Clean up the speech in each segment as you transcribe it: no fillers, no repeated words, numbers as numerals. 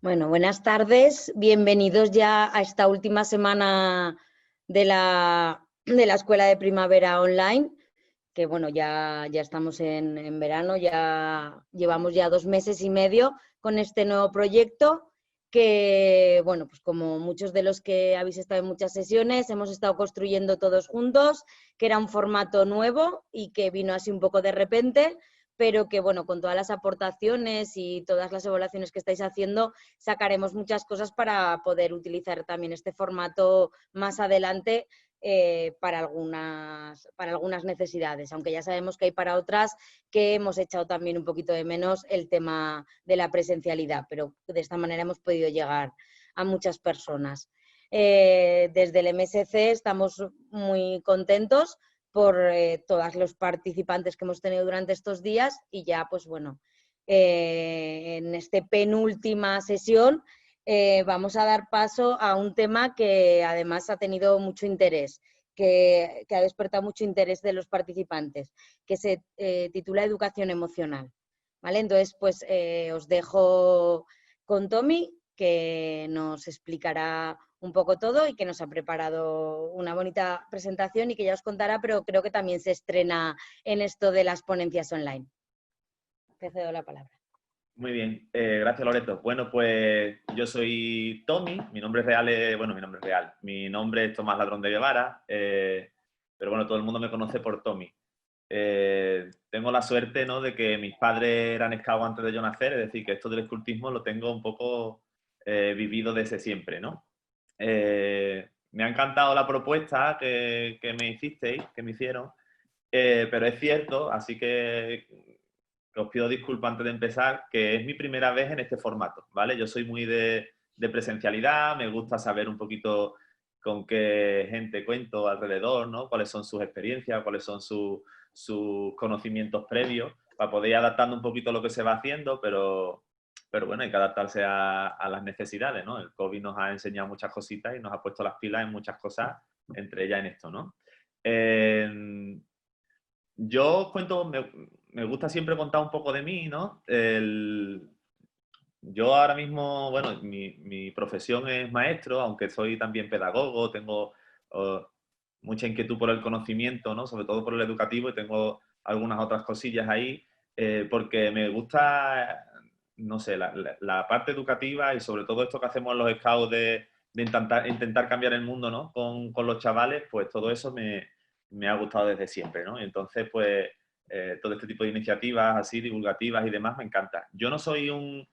Bueno, buenas tardes. Bienvenidos ya a esta última semana de la Escuela de Primavera Online, que bueno, ya estamos en verano, ya llevamos ya 2 meses y medio con este nuevo proyecto que, bueno, pues como muchos de los que habéis estado en muchas sesiones, hemos estado construyendo todos juntos, que era un formato nuevo y que vino así un poco de repente, pero que, bueno, con todas las aportaciones y todas las evaluaciones que estáis haciendo, sacaremos muchas cosas para poder utilizar también este formato más adelante para algunas necesidades, aunque ya sabemos que hay para otras que hemos echado también un poquito de menos el tema de la presencialidad, pero de esta manera hemos podido llegar a muchas personas. Desde el MSC estamos muy contentos por todos los participantes que hemos tenido durante estos días y ya, pues bueno, en esta penúltima sesión vamos a dar paso a un tema que además ha tenido mucho interés, que ha despertado mucho interés de los participantes, que se titula Educación Emocional. ¿Vale? Entonces, pues os dejo con Tommy, que nos explicará un poco todo y que nos ha preparado una bonita presentación y que ya os contará, pero creo que también se estrena en esto de las ponencias online. Te cedo la palabra. Muy bien, gracias Loreto. Bueno, pues yo soy Tommy, mi nombre es Tomás Ladrón de Guevara, pero bueno, todo el mundo me conoce por Tommy. Tengo la suerte, ¿no?, de que mis padres eran scouts antes de yo nacer, es decir, que esto del escultismo lo tengo un poco vivido desde siempre, ¿no? Me ha encantado la propuesta que me hicisteis, que me hicieron, pero es cierto, así que os pido disculpas antes de empezar, que es mi primera vez en este formato, ¿vale? Yo soy muy de presencialidad, me gusta saber un poquito con qué gente cuento alrededor, ¿no? Cuáles son sus experiencias, cuáles son sus conocimientos previos, para poder ir adaptando un poquito lo que se va haciendo, pero bueno, hay que adaptarse a las necesidades, ¿no? El COVID nos ha enseñado muchas cositas y nos ha puesto las pilas en muchas cosas, entre ellas en esto, ¿no? Yo cuento, me gusta siempre contar un poco de mí, ¿no? Yo ahora mismo, bueno, mi profesión es maestro, aunque soy también pedagogo, tengo mucha inquietud por el conocimiento, ¿no? Sobre todo por el educativo, y tengo algunas otras cosillas ahí, porque me gusta, no sé, la parte educativa y sobre todo esto que hacemos en los scouts de intentar cambiar el mundo, ¿no? Con los chavales, pues todo eso me ha gustado desde siempre, ¿no? Y entonces, pues, todo este tipo de iniciativas así, divulgativas y demás, me encanta. Yo no soy un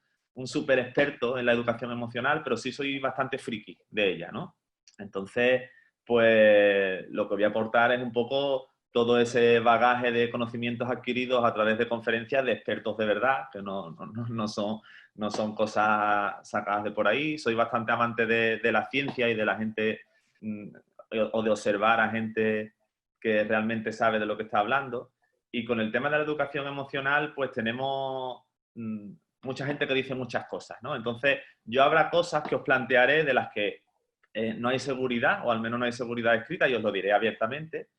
súper experto en la educación emocional, pero sí soy bastante friki de ella, ¿no? Entonces, pues, lo que voy a aportar es un poco todo ese bagaje de conocimientos adquiridos a través de conferencias de expertos de verdad, que no son cosas sacadas de por ahí. Soy bastante amante de la ciencia y de la gente, o de observar a gente que realmente sabe de lo que está hablando. Y con el tema de la educación emocional, pues tenemos mucha gente que dice muchas cosas, ¿no? Entonces, yo habrá cosas que os plantearé de las que no hay seguridad, o al menos no hay seguridad escrita, y os lo diré abiertamente.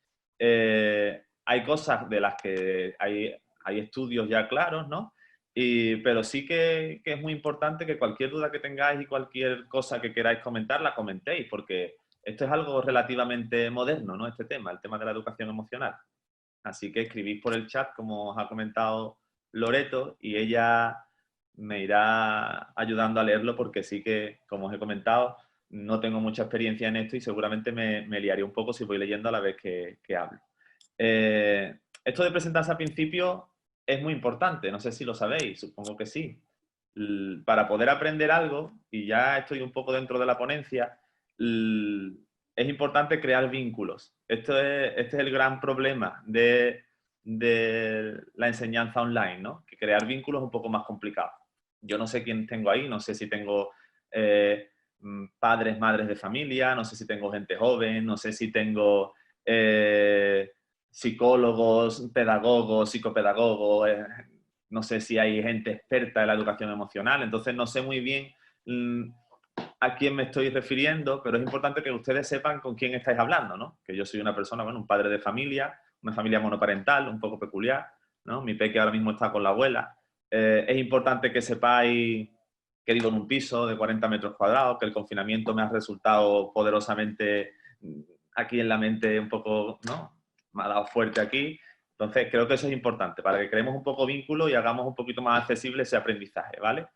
Hay cosas de las que hay estudios ya claros, ¿no? Pero sí que es muy importante que cualquier duda que tengáis y cualquier cosa que queráis comentar, la comentéis, porque esto es algo relativamente moderno, ¿no? Este tema, el tema de la educación emocional. Así que escribís por el chat, como os ha comentado Loreto, y ella me irá ayudando a leerlo, porque sí que, como os he comentado, no tengo mucha experiencia en esto y seguramente me liaré un poco si voy leyendo a la vez que hablo. Esto de presentarse al principio es muy importante, no sé si lo sabéis, supongo que sí. Para poder aprender algo, y ya estoy un poco dentro de la ponencia, es importante crear vínculos. Este es el gran problema de la enseñanza online, ¿no? Que crear vínculos es un poco más complicado. Yo no sé quién tengo ahí, no sé si tengo padres, madres de familia, no sé si tengo gente joven, no sé si tengo psicólogos, pedagogos, psicopedagogos, no sé si hay gente experta en la educación emocional, entonces no sé muy bien a quién me estoy refiriendo, pero es importante que ustedes sepan con quién estáis hablando, ¿no? Que yo soy una persona, bueno, un padre de familia, una familia monoparental, un poco peculiar, ¿no? Mi peque ahora mismo está con la abuela. Es importante que sepáis que vivo en un piso de 40 metros cuadrados, que el confinamiento me ha resultado poderosamente aquí en la mente un poco, ¿no? Me ha dado fuerte aquí. Entonces, creo que eso es importante para que creemos un poco vínculo y hagamos un poquito más accesible ese aprendizaje, ¿vale?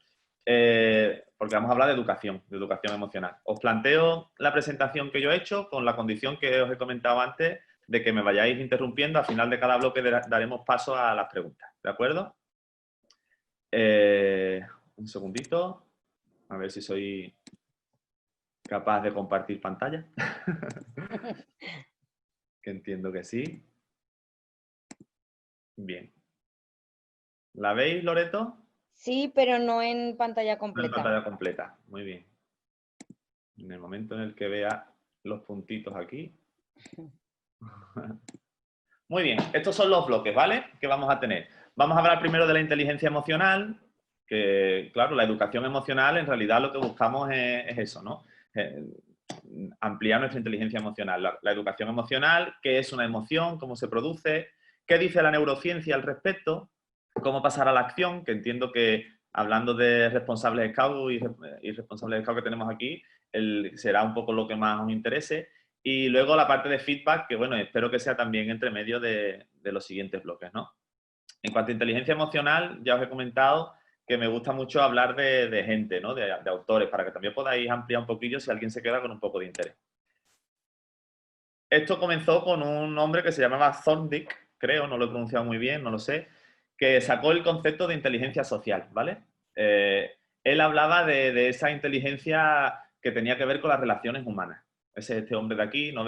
Porque vamos a hablar de educación emocional. Os planteo la presentación que yo he hecho con la condición que os he comentado antes de que me vayáis interrumpiendo. Al final de cada bloque daremos paso a las preguntas, ¿de acuerdo? Un segundito, a ver si soy capaz de compartir pantalla. Que entiendo que sí. Bien. ¿La veis, Loreto? Sí, pero no en pantalla No en completa. pantalla completa. Muy bien. En el momento en el que vea los puntitos aquí. Muy bien, estos son los bloques, ¿vale? Que vamos a tener. Vamos a hablar primero de la inteligencia emocional, que, claro, la educación emocional, en realidad lo que buscamos es eso, ¿no? Ampliar nuestra inteligencia emocional. La educación emocional, qué es una emoción, cómo se produce, qué dice la neurociencia al respecto, cómo pasar a la acción, que entiendo que hablando de responsables Scout y responsables Scout que tenemos aquí, será un poco lo que más os interese. Y luego la parte de feedback, que bueno, espero que sea también entre medio de los siguientes bloques, ¿no? En cuanto a inteligencia emocional, ya os he comentado que me gusta mucho hablar de gente, ¿no? De autores, para que también podáis ampliar un poquillo si alguien se queda con un poco de interés. Esto comenzó con un hombre que se llamaba Thorndike, creo, no lo he pronunciado muy bien, no lo sé, que sacó el concepto de inteligencia social, ¿vale? Él hablaba de esa inteligencia que tenía que ver con las relaciones humanas. Ese es este hombre de aquí, no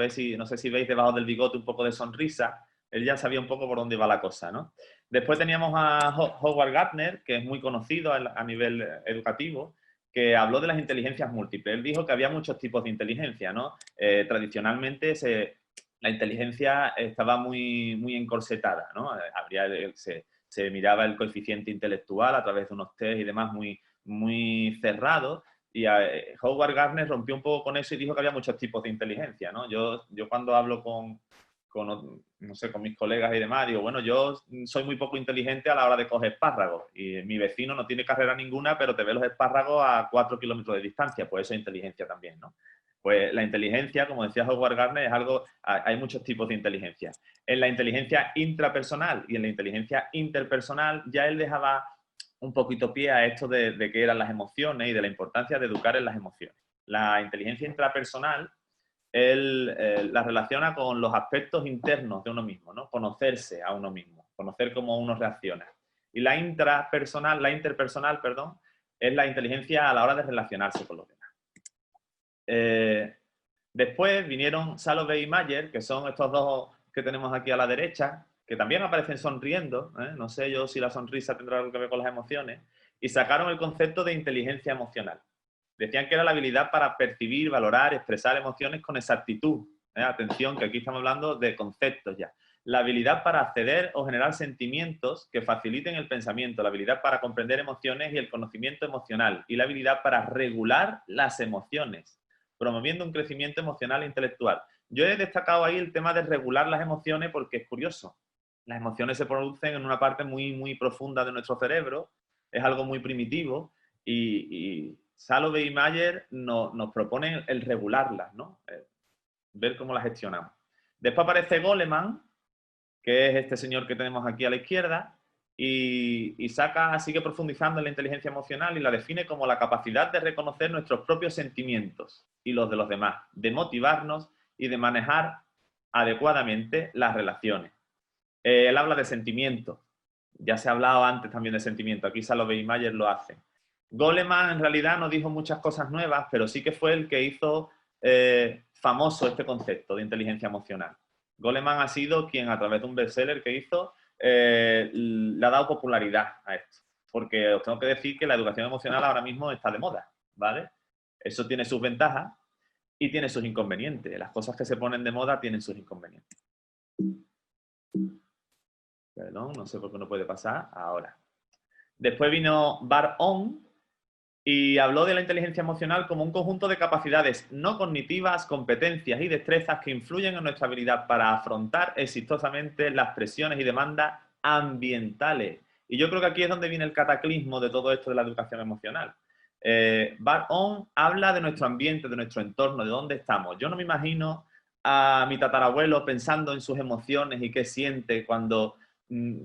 sé si veis debajo del bigote un poco de sonrisa, él ya sabía un poco por dónde iba la cosa, ¿no? Después teníamos a Howard Gardner, que es muy conocido a nivel educativo, que habló de las inteligencias múltiples. Él dijo que había muchos tipos de inteligencia, ¿no? Tradicionalmente la inteligencia estaba muy encorsetada, ¿no? Se miraba el coeficiente intelectual a través de unos test y demás muy cerrados. Y Howard Gardner rompió un poco con eso y dijo que había muchos tipos de inteligencia, ¿no? Yo cuando hablo no sé, con mis colegas y demás, digo, bueno, yo soy muy poco inteligente a la hora de coger espárragos y mi vecino no tiene carrera ninguna, pero te ve los espárragos a 4 kilómetros de distancia, pues eso es inteligencia también, ¿no? Pues la inteligencia, como decía Howard Gardner, es algo, hay muchos tipos de inteligencia. En la inteligencia intrapersonal y en la inteligencia interpersonal ya él dejaba un poquito pie a esto de qué eran las emociones y de la importancia de educar en las emociones. La inteligencia intrapersonal él la relaciona con los aspectos internos de uno mismo, ¿no? Conocerse a uno mismo, conocer cómo uno reacciona. Y la interpersonal, perdón, es la inteligencia a la hora de relacionarse con los demás. Después vinieron Salovey y Mayer, que son estos dos que tenemos aquí a la derecha, que también aparecen sonriendo, ¿eh? No sé yo si la sonrisa tendrá algo que ver con las emociones, y sacaron el concepto de inteligencia emocional. Decían que era la habilidad para percibir, valorar, expresar emociones con exactitud. Atención, que aquí estamos hablando de conceptos ya. La habilidad para acceder o generar sentimientos que faciliten el pensamiento, la habilidad para comprender emociones y el conocimiento emocional, y la habilidad para regular las emociones, promoviendo un crecimiento emocional e intelectual. Yo he destacado ahí el tema de regular las emociones porque es curioso. Las emociones se producen en una parte muy profunda de nuestro cerebro, es algo muy primitivo y Salovey y Mayer nos proponen el regularlas, ¿no? Ver cómo las gestionamos. Después aparece Goleman, que es este señor que tenemos aquí a la izquierda, y sigue profundizando en la inteligencia emocional y la define como la capacidad de reconocer nuestros propios sentimientos y los de los demás, de motivarnos y de manejar adecuadamente las relaciones. Él habla de sentimientos. Ya se ha hablado antes también de sentimientos. Aquí Salovey y Mayer lo hacen. Goleman en realidad no dijo muchas cosas nuevas, pero sí que fue el que hizo famoso este concepto de inteligencia emocional. Goleman ha sido quien a través de un bestseller que hizo le ha dado popularidad a esto. Porque os tengo que decir que la educación emocional ahora mismo está de moda, ¿vale? Eso tiene sus ventajas y tiene sus inconvenientes. Las cosas que se ponen de moda tienen sus inconvenientes. Perdón, no sé por qué no puede pasar ahora. Después vino Bar-On y habló de la inteligencia emocional como un conjunto de capacidades no cognitivas, competencias y destrezas que influyen en nuestra habilidad para afrontar exitosamente las presiones y demandas ambientales. Y yo creo que aquí es donde viene el cataclismo de todo esto de la educación emocional. Bar On habla de nuestro ambiente, de nuestro entorno, de dónde estamos. Yo no me imagino a mi tatarabuelo pensando en sus emociones y qué siente cuando,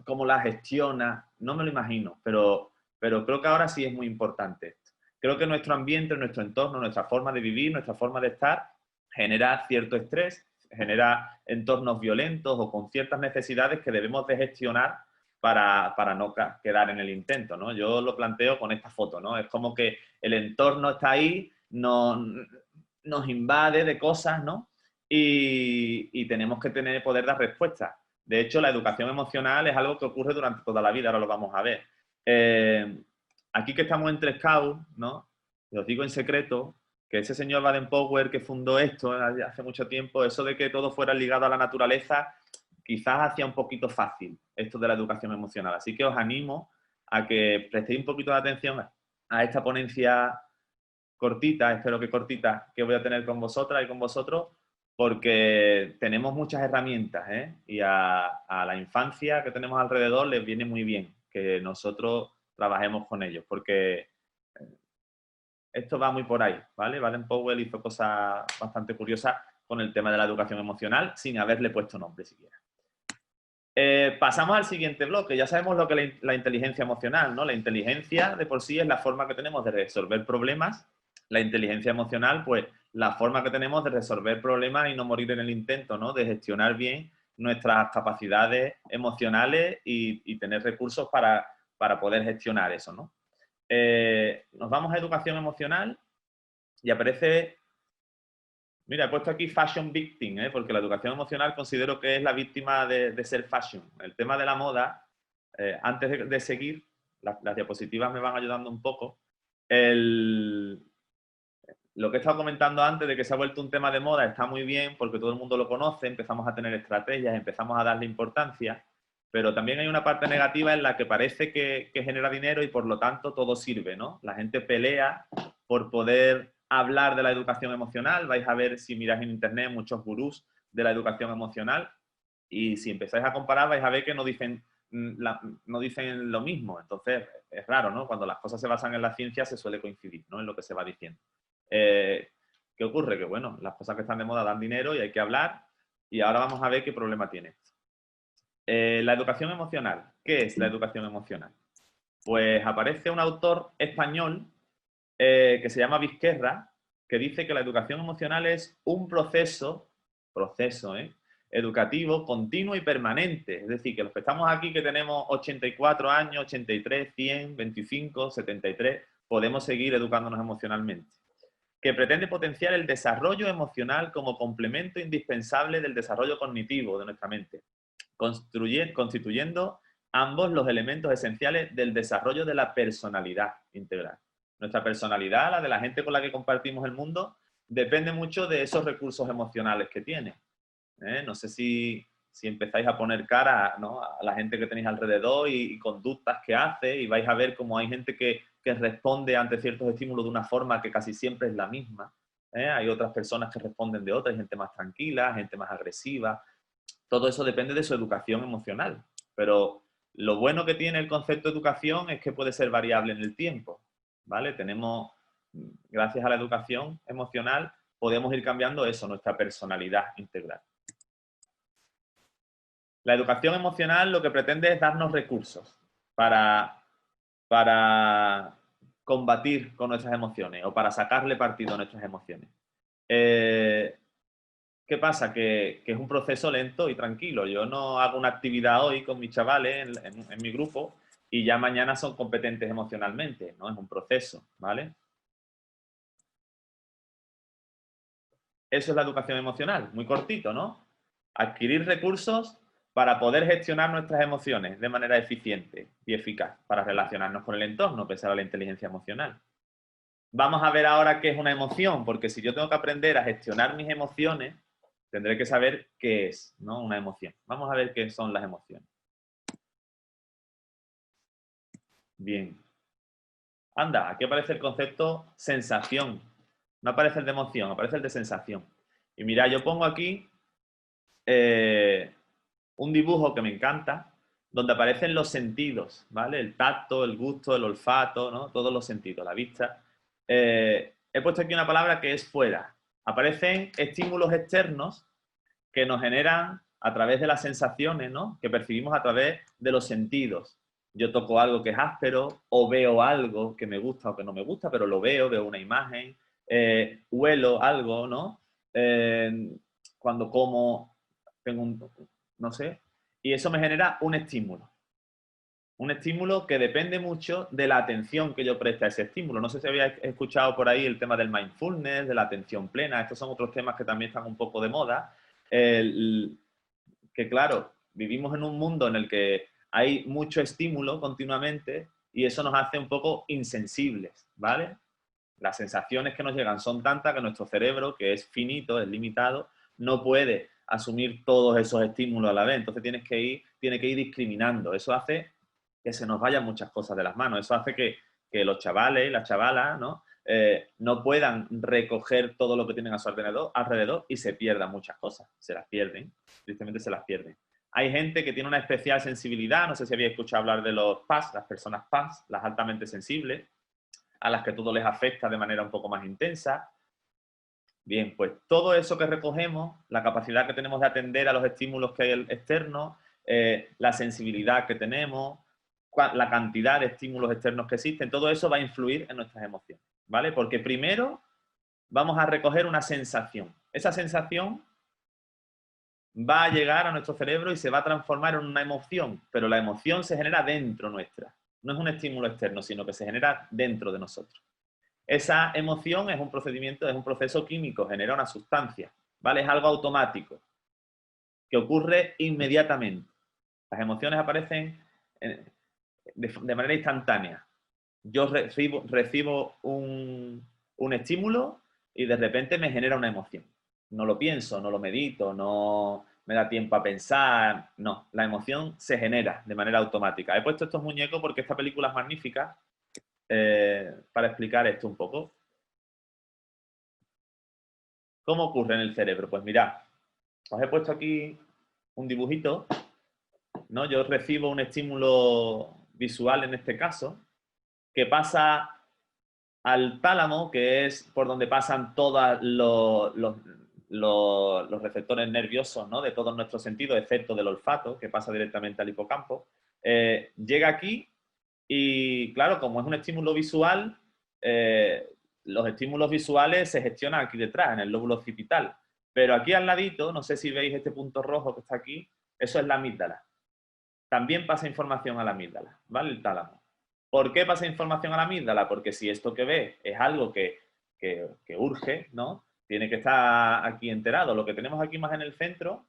cómo las gestiona. No me lo imagino, pero creo que ahora sí es muy importante. Creo que nuestro ambiente, nuestro entorno, nuestra forma de vivir, nuestra forma de estar, genera cierto estrés, genera entornos violentos o con ciertas necesidades que debemos de gestionar para no quedar en el intento, ¿no? Yo lo planteo con esta foto, ¿no? Es como que el entorno está ahí, nos invade de cosas, ¿no? Y tenemos que poder dar respuestas. De hecho, la educación emocional es algo que ocurre durante toda la vida, ahora lo vamos a ver. Aquí que estamos entre scouts, ¿no? Os digo en secreto que ese señor Baden-Powell que fundó esto hace mucho tiempo, eso de que todo fuera ligado a la naturaleza, quizás hacía un poquito fácil esto de la educación emocional. Así que os animo a que prestéis un poquito de atención a esta ponencia cortita, espero que cortita, que voy a tener con vosotras y con vosotros, porque tenemos muchas herramientas, ¿eh? Y a la infancia que tenemos alrededor les viene muy bien que nosotros trabajemos con ellos, porque esto va muy por ahí, ¿vale? Baden-Powell hizo cosas bastante curiosas con el tema de la educación emocional sin haberle puesto nombre siquiera. Pasamos al siguiente bloque. Ya sabemos lo que es la inteligencia emocional, ¿no? La inteligencia de por sí es la forma que tenemos de resolver problemas. La inteligencia emocional, pues, la forma que tenemos de resolver problemas y no morir en el intento, ¿no? De gestionar bien nuestras capacidades emocionales y tener recursos para poder gestionar eso, ¿no? Nos vamos a educación emocional y aparece... Mira, he puesto aquí fashion victim, porque la educación emocional considero que es la víctima de ser fashion. El tema de la moda, antes de seguir, las diapositivas me van ayudando un poco. Lo que he estado comentando antes de que se ha vuelto un tema de moda está muy bien porque todo el mundo lo conoce, empezamos a tener estrategias, empezamos a darle importancia, pero también hay una parte negativa en la que parece que genera dinero y por lo tanto todo sirve, ¿no? La gente pelea por poder hablar de la educación emocional. Vais a ver, si miráis en internet, muchos gurús de la educación emocional y si empezáis a comparar vais a ver que no dicen lo mismo. Entonces es raro, ¿no? Cuando las cosas se basan en la ciencia se suele coincidir, ¿no? En lo que se va diciendo. ¿Qué ocurre? Que bueno, las cosas que están de moda dan dinero y hay que hablar y ahora vamos a ver qué problema tiene. La educación emocional. ¿Qué es la educación emocional? Pues aparece un autor español que se llama Vizquerra, que dice que la educación emocional es un proceso educativo continuo y permanente. Es decir, que los que estamos aquí, que tenemos 84 años, 83, 100, 25, 73, podemos seguir educándonos emocionalmente. Que pretende potenciar el desarrollo emocional como complemento indispensable del desarrollo cognitivo de nuestra mente, constituyendo ambos los elementos esenciales del desarrollo de la personalidad integral. Nuestra personalidad, la de la gente con la que compartimos el mundo, depende mucho de esos recursos emocionales que tiene. No sé si empezáis a poner cara, ¿no?, a la gente que tenéis alrededor y conductas que hace, y vais a ver cómo hay gente que responde ante ciertos estímulos de una forma que casi siempre es la misma. Hay otras personas que responden de otra, hay gente más tranquila, gente más agresiva. Todo eso depende de su educación emocional. Pero lo bueno que tiene el concepto de educación es que puede ser variable en el tiempo, ¿vale? Gracias a la educación emocional, podemos ir cambiando eso, nuestra personalidad integral. La educación emocional lo que pretende es darnos recursos para combatir con nuestras emociones o para sacarle partido a nuestras emociones. ¿Qué pasa? Que es un proceso lento y tranquilo. Yo no hago una actividad hoy con mis chavales en mi grupo y ya mañana son competentes emocionalmente, ¿no? Es un proceso, ¿vale? Eso es la educación emocional, muy cortito, ¿no? Adquirir recursos para poder gestionar nuestras emociones de manera eficiente y eficaz, para relacionarnos con el entorno, pese a la inteligencia emocional. Vamos a ver ahora qué es una emoción, porque si yo tengo que aprender a gestionar mis emociones, tendré que saber qué es, ¿no?, una emoción. Vamos a ver qué son las emociones. Bien. Anda, aquí aparece el concepto sensación. No aparece el de emoción, aparece el de sensación. Y mira, yo pongo aquí un dibujo que me encanta, donde aparecen los sentidos, ¿vale? El tacto, el gusto, el olfato, ¿no? Todos los sentidos, la vista. he puesto aquí una palabra que es fuera. Aparecen estímulos externos que nos generan a través de las sensaciones, ¿no? Que percibimos a través de los sentidos. Yo toco algo que es áspero o veo algo que me gusta o que no me gusta, pero lo veo una imagen, huelo algo, ¿no? Cuando como, tengo no sé, y eso me genera un estímulo. Un estímulo que depende mucho de la atención que yo preste a ese estímulo. No sé si habéis escuchado por ahí el tema del mindfulness, de la atención plena. Estos son otros temas que también están un poco de moda. Que claro, vivimos en un mundo en el que hay mucho estímulo continuamente y eso nos hace un poco insensibles, ¿vale? Las sensaciones que nos llegan son tantas que nuestro cerebro, que es finito, es limitado, no puede asumir todos esos estímulos a la vez. Entonces tiene que ir discriminando. Eso hace que se nos vayan muchas cosas de las manos. Eso hace que los chavales y las chavalas, ¿no? No puedan recoger todo lo que tienen a su alrededor y se pierdan muchas cosas. Se las pierden. Tristemente se las pierden. Hay gente que tiene una especial sensibilidad. No sé si habéis escuchado hablar de los PAS, las personas PAS, las altamente sensibles, a las que todo les afecta de manera un poco más intensa. Bien, pues todo eso que recogemos, la capacidad que tenemos de atender a los estímulos que hay externos, la sensibilidad que tenemos, la cantidad de estímulos externos que existen, todo eso va a influir en nuestras emociones, ¿vale? Porque primero vamos a recoger una sensación. Esa sensación va a llegar a nuestro cerebro y se va a transformar en una emoción, pero la emoción se genera dentro nuestra. No es un estímulo externo, sino que se genera dentro de nosotros. Esa emoción es un procedimiento, es un proceso químico, genera una sustancia, ¿vale? Es algo automático, que ocurre inmediatamente. Las emociones aparecen de manera instantánea. Yo recibo un estímulo y de repente me genera una emoción. No lo pienso, no lo medito, no me da tiempo a pensar. No, la emoción se genera de manera automática. He puesto estos muñecos porque esta película es magnífica para explicar esto un poco. ¿Cómo ocurre en el cerebro? Pues mirad, os he puesto aquí un dibujito, ¿no? Yo recibo un estímulo visual en este caso, que pasa al tálamo, que es por donde pasan todos los receptores nerviosos, ¿no? De todos nuestros sentidos, excepto del olfato, que pasa directamente al hipocampo. Llega aquí y, claro, como es un estímulo visual, los estímulos visuales se gestionan aquí detrás, en el lóbulo occipital. Pero aquí al ladito, no sé si veis este punto rojo que está aquí, eso es la amígdala. También pasa información a la amígdala, ¿vale? El tálamo. ¿Por qué pasa información a la amígdala? Porque si esto que ve es algo que urge, ¿no? Tiene que estar aquí enterado. Lo que tenemos aquí más en el centro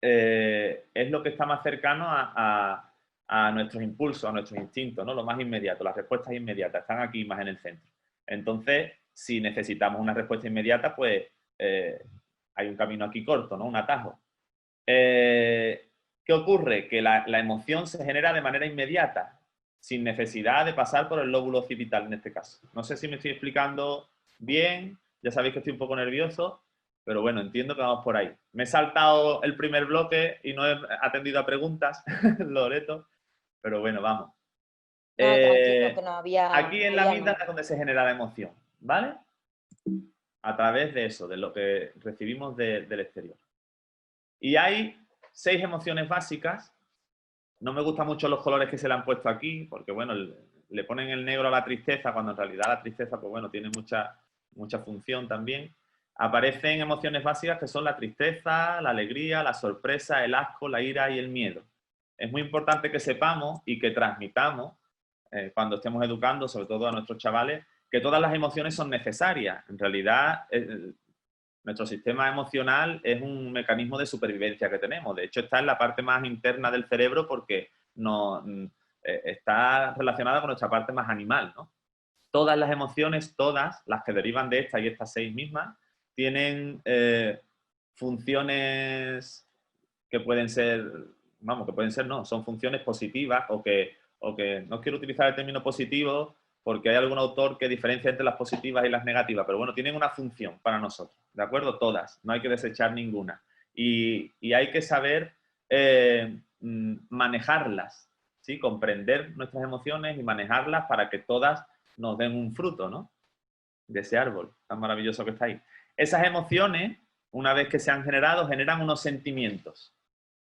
es lo que está más cercano a nuestros impulsos, a nuestros instintos, ¿no? Lo más inmediato, las respuestas inmediatas están aquí más en el centro. Entonces, si necesitamos una respuesta inmediata, pues hay un camino aquí corto, ¿no? Un atajo. ¿Qué ocurre? Que la emoción se genera de manera inmediata, sin necesidad de pasar por el lóbulo occipital en este caso. No sé si me estoy explicando bien, ya sabéis que estoy un poco nervioso, pero bueno, entiendo que vamos por ahí. Me he saltado el primer bloque y no he atendido a preguntas, Loreto, pero bueno, vamos. No, tranquilo, que Aquí no en la había amígdala nada. es donde se genera la emoción, ¿vale? A través de eso, de lo que recibimos del exterior. Y hay 6 emociones básicas. No me gustan mucho los colores que se le han puesto aquí, porque bueno, le ponen el negro a la tristeza, cuando en realidad la tristeza, pues bueno, tiene mucha función también. Aparecen emociones básicas que son la tristeza, la alegría, la sorpresa, el asco, la ira y el miedo. Es muy importante que sepamos y que transmitamos, cuando estemos educando, sobre todo a nuestros chavales, que todas las emociones son necesarias. En realidad, nuestro sistema emocional es un mecanismo de supervivencia que tenemos. De hecho, está en la parte más interna del cerebro porque está relacionada con nuestra parte más animal, ¿no? Todas las emociones, todas las que derivan de esta y estas 6 mismas, tienen funciones que pueden ser, vamos, que pueden ser no, son funciones positivas o que no quiero utilizar el término positivo porque hay algún autor que diferencia entre las positivas y las negativas, pero bueno, tienen una función para nosotros, ¿de acuerdo? Todas, no hay que desechar ninguna. Y hay que saber manejarlas, ¿sí? Comprender nuestras emociones y manejarlas para que todas nos den un fruto, ¿no? de ese árbol tan maravilloso que está ahí. Esas emociones, una vez que se han generado, generan unos sentimientos.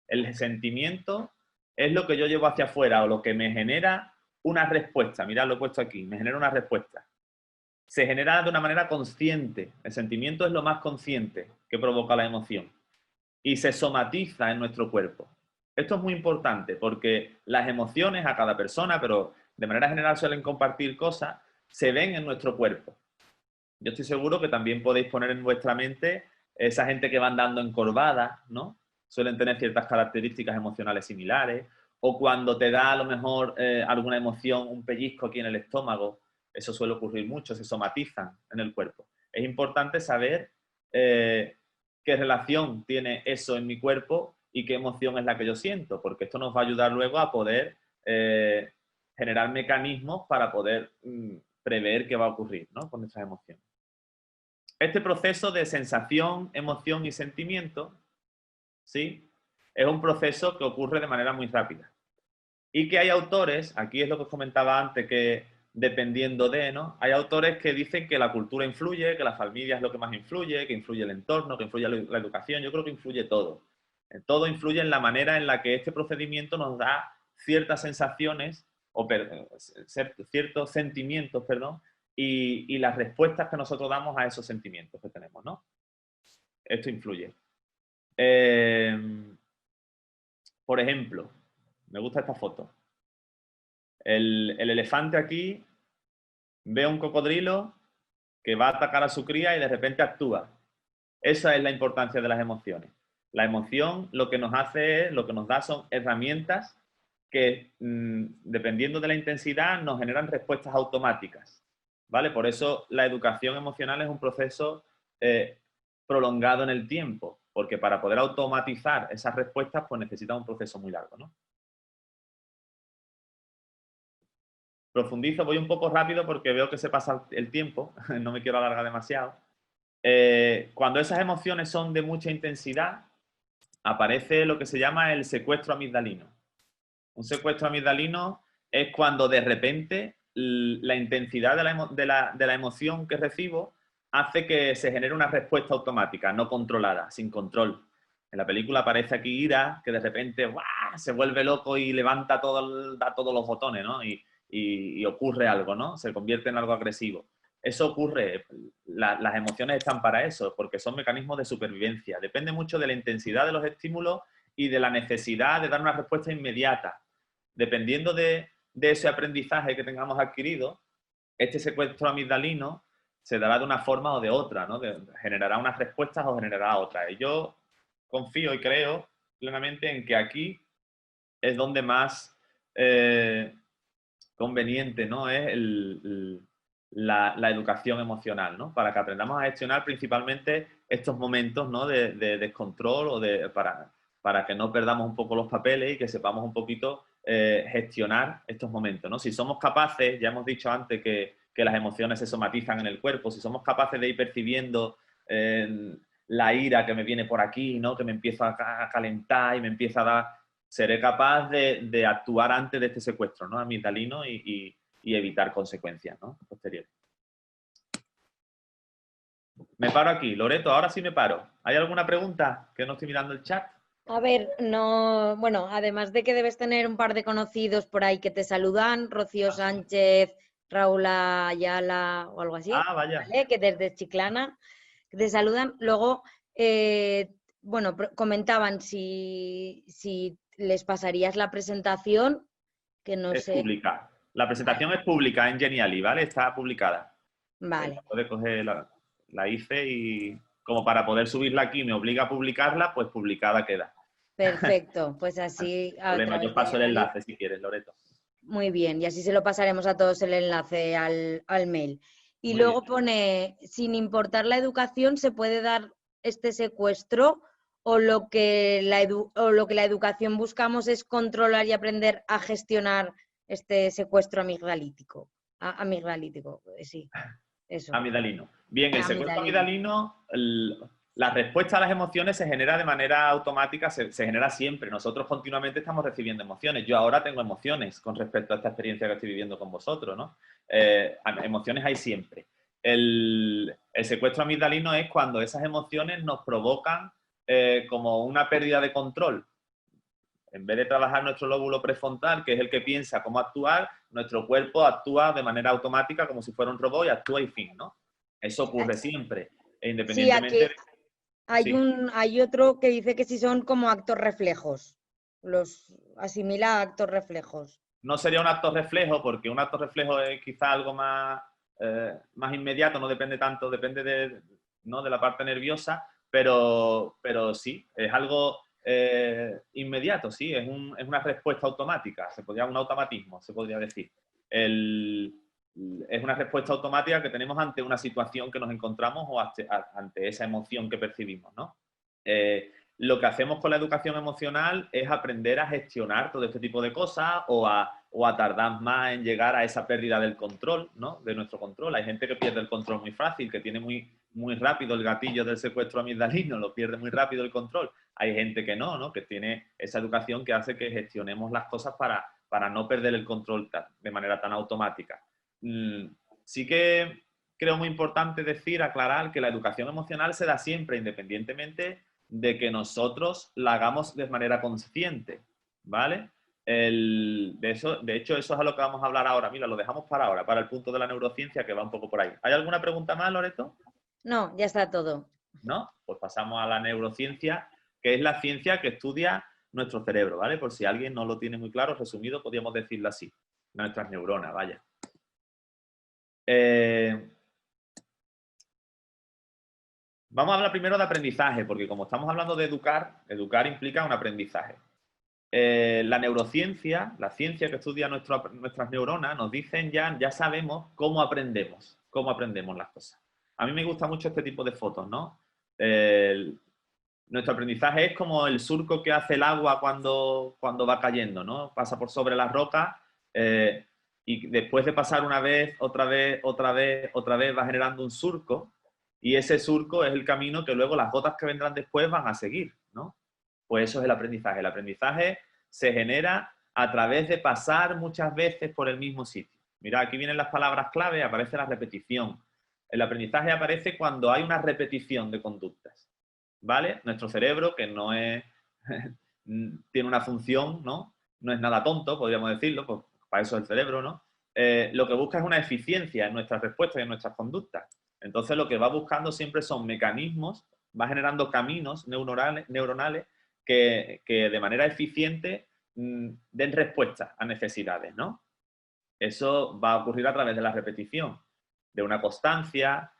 El sentimiento es lo que yo llevo hacia afuera o lo que me genera una respuesta. Mirad, lo he puesto aquí, me genera una respuesta. Se genera de una manera consciente. El sentimiento es lo más consciente que provoca la emoción. Y se somatiza en nuestro cuerpo. Esto es muy importante porque las emociones a cada persona, pero de manera general suelen compartir cosas, se ven en nuestro cuerpo. Yo estoy seguro que también podéis poner en vuestra mente esa gente que va andando encorvada, ¿no? Suelen tener ciertas características emocionales similares, o cuando te da a lo mejor alguna emoción, un pellizco aquí en el estómago, eso suele ocurrir mucho, se somatizan en el cuerpo. Es importante saber qué relación tiene eso en mi cuerpo y qué emoción es la que yo siento, porque esto nos va a ayudar luego a poder generar mecanismos para poder prever qué va a ocurrir, ¿no? Con nuestras emociones. Este proceso de sensación, emoción y sentimiento, ¿sí? Es un proceso que ocurre de manera muy rápida. Y que hay autores, aquí es lo que os comentaba antes, que dependiendo de, ¿no? Hay autores que dicen que la cultura influye, que la familia es lo que más influye, que influye el entorno, que influye la educación. Yo creo que influye todo. Todo influye en la manera en la que este procedimiento nos da ciertas sensaciones o ciertos sentimientos, perdón, y las respuestas que nosotros damos a esos sentimientos que tenemos, ¿no? Esto influye. Por ejemplo, me gusta esta foto. El elefante aquí ve a un cocodrilo que va a atacar a su cría y de repente actúa. Esa es la importancia de las emociones. La emoción lo que nos hace, lo que nos da son herramientas que, dependiendo de la intensidad, nos generan respuestas automáticas, ¿vale? Por eso la educación emocional es un proceso prolongado en el tiempo, porque para poder automatizar esas respuestas, pues necesita un proceso muy largo, ¿no? Profundizo, voy un poco rápido porque veo que se pasa el tiempo, no me quiero alargar demasiado. Cuando esas emociones son de mucha intensidad, aparece lo que se llama el secuestro amigdalino. Un secuestro amigdalino es cuando de repente la intensidad de la emoción que recibo hace que se genere una respuesta automática, no controlada, sin control. En la película aparece aquí Ira, que de repente ¡buah!, se vuelve loco y levanta da todos los botones, ¿no? Y ocurre algo, ¿no? Se convierte en algo agresivo. Eso ocurre, las emociones están para eso, porque son mecanismos de supervivencia. Depende mucho de la intensidad de los estímulos y de la necesidad de dar una respuesta inmediata. Dependiendo de ese aprendizaje que tengamos adquirido, este secuestro amigdalino se dará de una forma o de otra, ¿no? Generará unas respuestas o generará otras. Y yo confío y creo plenamente en que aquí es donde más conveniente, ¿no? Es la educación emocional, ¿no? Para que aprendamos a gestionar principalmente estos momentos, ¿no? de descontrol o para que no perdamos un poco los papeles y que sepamos un poquito gestionar estos momentos, ¿no? Si somos capaces, ya hemos dicho antes que las emociones se somatizan en el cuerpo, si somos capaces de ir percibiendo la ira que me viene por aquí, ¿no? Que me empieza a calentar y me empieza a dar, seré capaz de actuar antes de este secuestro, ¿no? Amigdalino y evitar consecuencias, ¿no? Posteriores. Me paro aquí. Loreto, ahora sí me paro. ¿Hay alguna pregunta? Que no estoy mirando el chat. A ver, no, bueno, además de que debes tener un par de conocidos por ahí que te saludan, Rocío Sánchez, Raúl Ayala o algo así, Ah, vaya. ¿vale? Que desde Chiclana que te saludan. Luego, bueno, comentaban si les pasarías la presentación, que no Es sé. pública. La Vale, presentación es pública en Geniali, ¿vale? Está publicada. vale. Puede coger la hice y como para poder subirla aquí me obliga a publicarla, pues publicada queda. Perfecto, pues Sin así a problema, yo través de paso el Geniali. enlace si quieres, Loreto. Muy bien, y así se lo pasaremos a todos el enlace al mail. Y Muy bien. luego pone, sin importar la educación, se puede dar este secuestro o lo que la educación buscamos es controlar y aprender a gestionar este secuestro amigdalítico. Amigdalítico, sí, eso, Amigdalino. Bien, el secuestro amigdalino. amigdalino, la respuesta a las emociones se genera de manera automática, se genera siempre. Nosotros continuamente estamos recibiendo emociones. Yo ahora tengo emociones con respecto a esta experiencia que estoy viviendo con vosotros, ¿no? Emociones hay siempre. El secuestro amigdalino es cuando esas emociones nos provocan como una pérdida de control. En vez de trabajar nuestro lóbulo prefrontal, que es el que piensa cómo actuar, nuestro cuerpo actúa de manera automática como si fuera un robot y actúa y fin, ¿no? Eso ocurre siempre, e Sí, aquí independientemente de... hay Sí. hay otro que dice que sí son como actos reflejos. Los asimila a actos reflejos. No sería un acto reflejo, porque un acto reflejo es quizá algo más inmediato, no depende tanto, depende ¿no? de la parte nerviosa, pero sí, es algo inmediato, sí, es una respuesta automática, un automatismo, se podría decir. Es una respuesta automática que tenemos ante una situación que nos encontramos o ante esa emoción que percibimos, ¿no? Lo que hacemos con la educación emocional es aprender a gestionar todo este tipo de cosas o a tardar más en llegar a esa pérdida del control, ¿no? De nuestro control. Hay gente que pierde el control muy fácil, que tiene muy rápido el gatillo del secuestro amigdalino, lo pierde muy rápido el control. Hay gente que no, que tiene esa educación que hace que gestionemos las cosas para no perder el control de manera tan automática. Sí que creo muy importante decir, aclarar que la educación emocional se da siempre, independientemente de que nosotros la hagamos de manera consciente, ¿vale? De hecho, eso es a lo que vamos a hablar ahora. Mira, lo dejamos para ahora, para el punto de la neurociencia que va un poco por ahí. ¿Hay alguna pregunta más, Loreto? No, ya está todo. ¿No? Pues pasamos a la neurociencia, que es la ciencia que estudia nuestro cerebro, ¿vale? Por si alguien no lo tiene muy claro, resumido, podríamos decirlo así. Nuestras neuronas, vaya. Vamos a hablar primero de aprendizaje, porque como estamos hablando de educar, educar implica un aprendizaje. La neurociencia, la ciencia que estudia nuestras neuronas, nos dicen ya sabemos cómo aprendemos las cosas. A mí me gusta mucho este tipo de fotos, ¿no? Nuestro aprendizaje es como el surco que hace el agua cuando va cayendo, ¿no? Pasa por sobre las rocas y después de pasar una vez, otra vez, va generando un surco y ese surco es el camino que luego las gotas que vendrán después van a seguir, ¿no? Pues eso es el aprendizaje. El aprendizaje se genera a través de pasar muchas veces por el mismo sitio. Mira, aquí vienen las palabras clave, aparece la repetición. El aprendizaje aparece cuando hay una repetición de conductas, ¿vale? Nuestro cerebro, que no es, tiene una función, ¿no? No es nada tonto, podríamos decirlo, pues para eso es el cerebro, ¿no? Lo que busca es una eficiencia en nuestras respuestas y en nuestras conductas. Entonces, lo que va buscando siempre son mecanismos, va generando caminos neuronales que de manera eficiente den respuesta a necesidades, ¿no? Eso va a ocurrir a través de la repetición, de una constancia,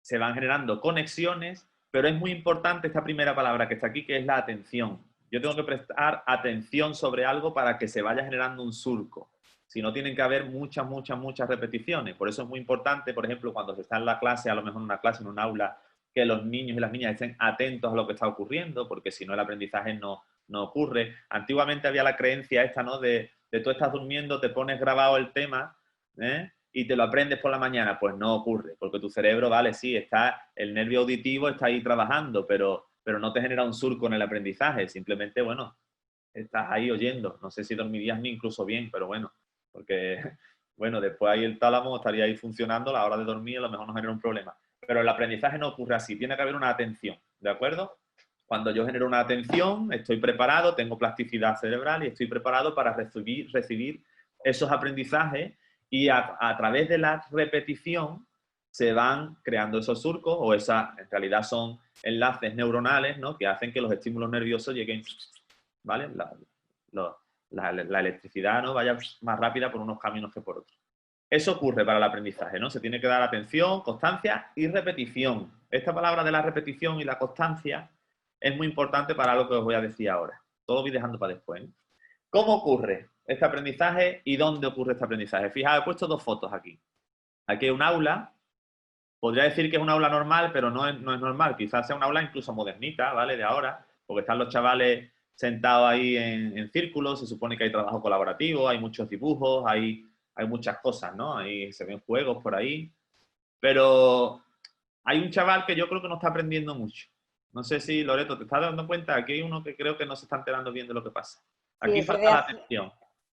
se van generando conexiones, pero es muy importante esta primera palabra que está aquí, que es la atención. Yo tengo que prestar atención sobre algo para que se vaya generando un surco. Si no, tienen que haber muchas repeticiones. Por eso es muy importante, por ejemplo, cuando se está en la clase, a lo mejor en una clase, en un aula, que los niños y las niñas estén atentos a lo que está ocurriendo, porque si no el aprendizaje no ocurre. Antiguamente había la creencia esta, ¿no? De tú estás durmiendo, te pones grabado el tema, y te lo aprendes por la mañana. Pues no ocurre, porque tu cerebro, vale, sí, el nervio auditivo está ahí trabajando, pero no te genera un surco en el aprendizaje. Simplemente, bueno, estás ahí oyendo. No sé si dormirías ni incluso bien, pero bueno, porque, bueno, después ahí el tálamo estaría ahí funcionando, a la hora de dormir a lo mejor nos genera un problema. Pero el aprendizaje no ocurre así, tiene que haber una atención, ¿de acuerdo? Cuando yo genero una atención, estoy preparado, tengo plasticidad cerebral y estoy preparado para recibir esos aprendizajes y a través de la repetición se van creando esos surcos o en realidad son enlaces neuronales, ¿no? Que hacen que los estímulos nerviosos lleguen, ¿vale? La electricidad, ¿no? Vaya más rápida por unos caminos que por otros. Eso ocurre para el aprendizaje, ¿no? Se tiene que dar atención, constancia y repetición. Esta palabra de la repetición y la constancia es muy importante para lo que os voy a decir ahora. Todo lo voy dejando para después, ¿eh? ¿Cómo ocurre este aprendizaje y dónde ocurre este aprendizaje? Fijaos, he puesto dos fotos aquí. Aquí hay un aula. Podría decir que es un aula normal, pero no es normal. Quizás sea un aula incluso modernita, ¿vale? De ahora, porque están los chavales sentados ahí en círculos, se supone que hay trabajo colaborativo, hay muchos dibujos, hay muchas cosas, ¿no? Ahí se ven juegos por ahí. Pero hay un chaval que yo creo que no está aprendiendo mucho. No sé si, Loreto, ¿te estás dando cuenta? Aquí hay uno que creo que no se está enterando bien de lo que pasa. Sí, Aquí falta la atención.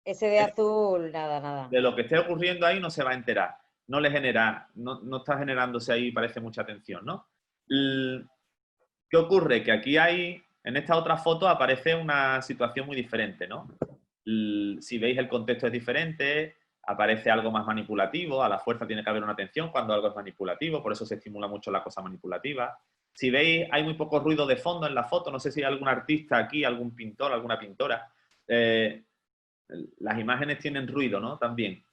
ese de azul, nada, nada. De lo que esté ocurriendo ahí no se va a enterar. no le genera, no está generándose ahí, parece mucha atención, ¿no? ¿Qué ocurre? Que aquí hay, en esta otra foto aparece una situación muy diferente, ¿no? Si veis, el contexto es diferente, aparece algo más manipulativo, a la fuerza tiene que haber una atención cuando algo es manipulativo, por eso se estimula mucho la cosa manipulativa. Si veis, hay muy poco ruido de fondo en la foto, no sé si hay algún artista aquí, algún pintor, alguna pintora. Las imágenes tienen ruido, ¿no? También.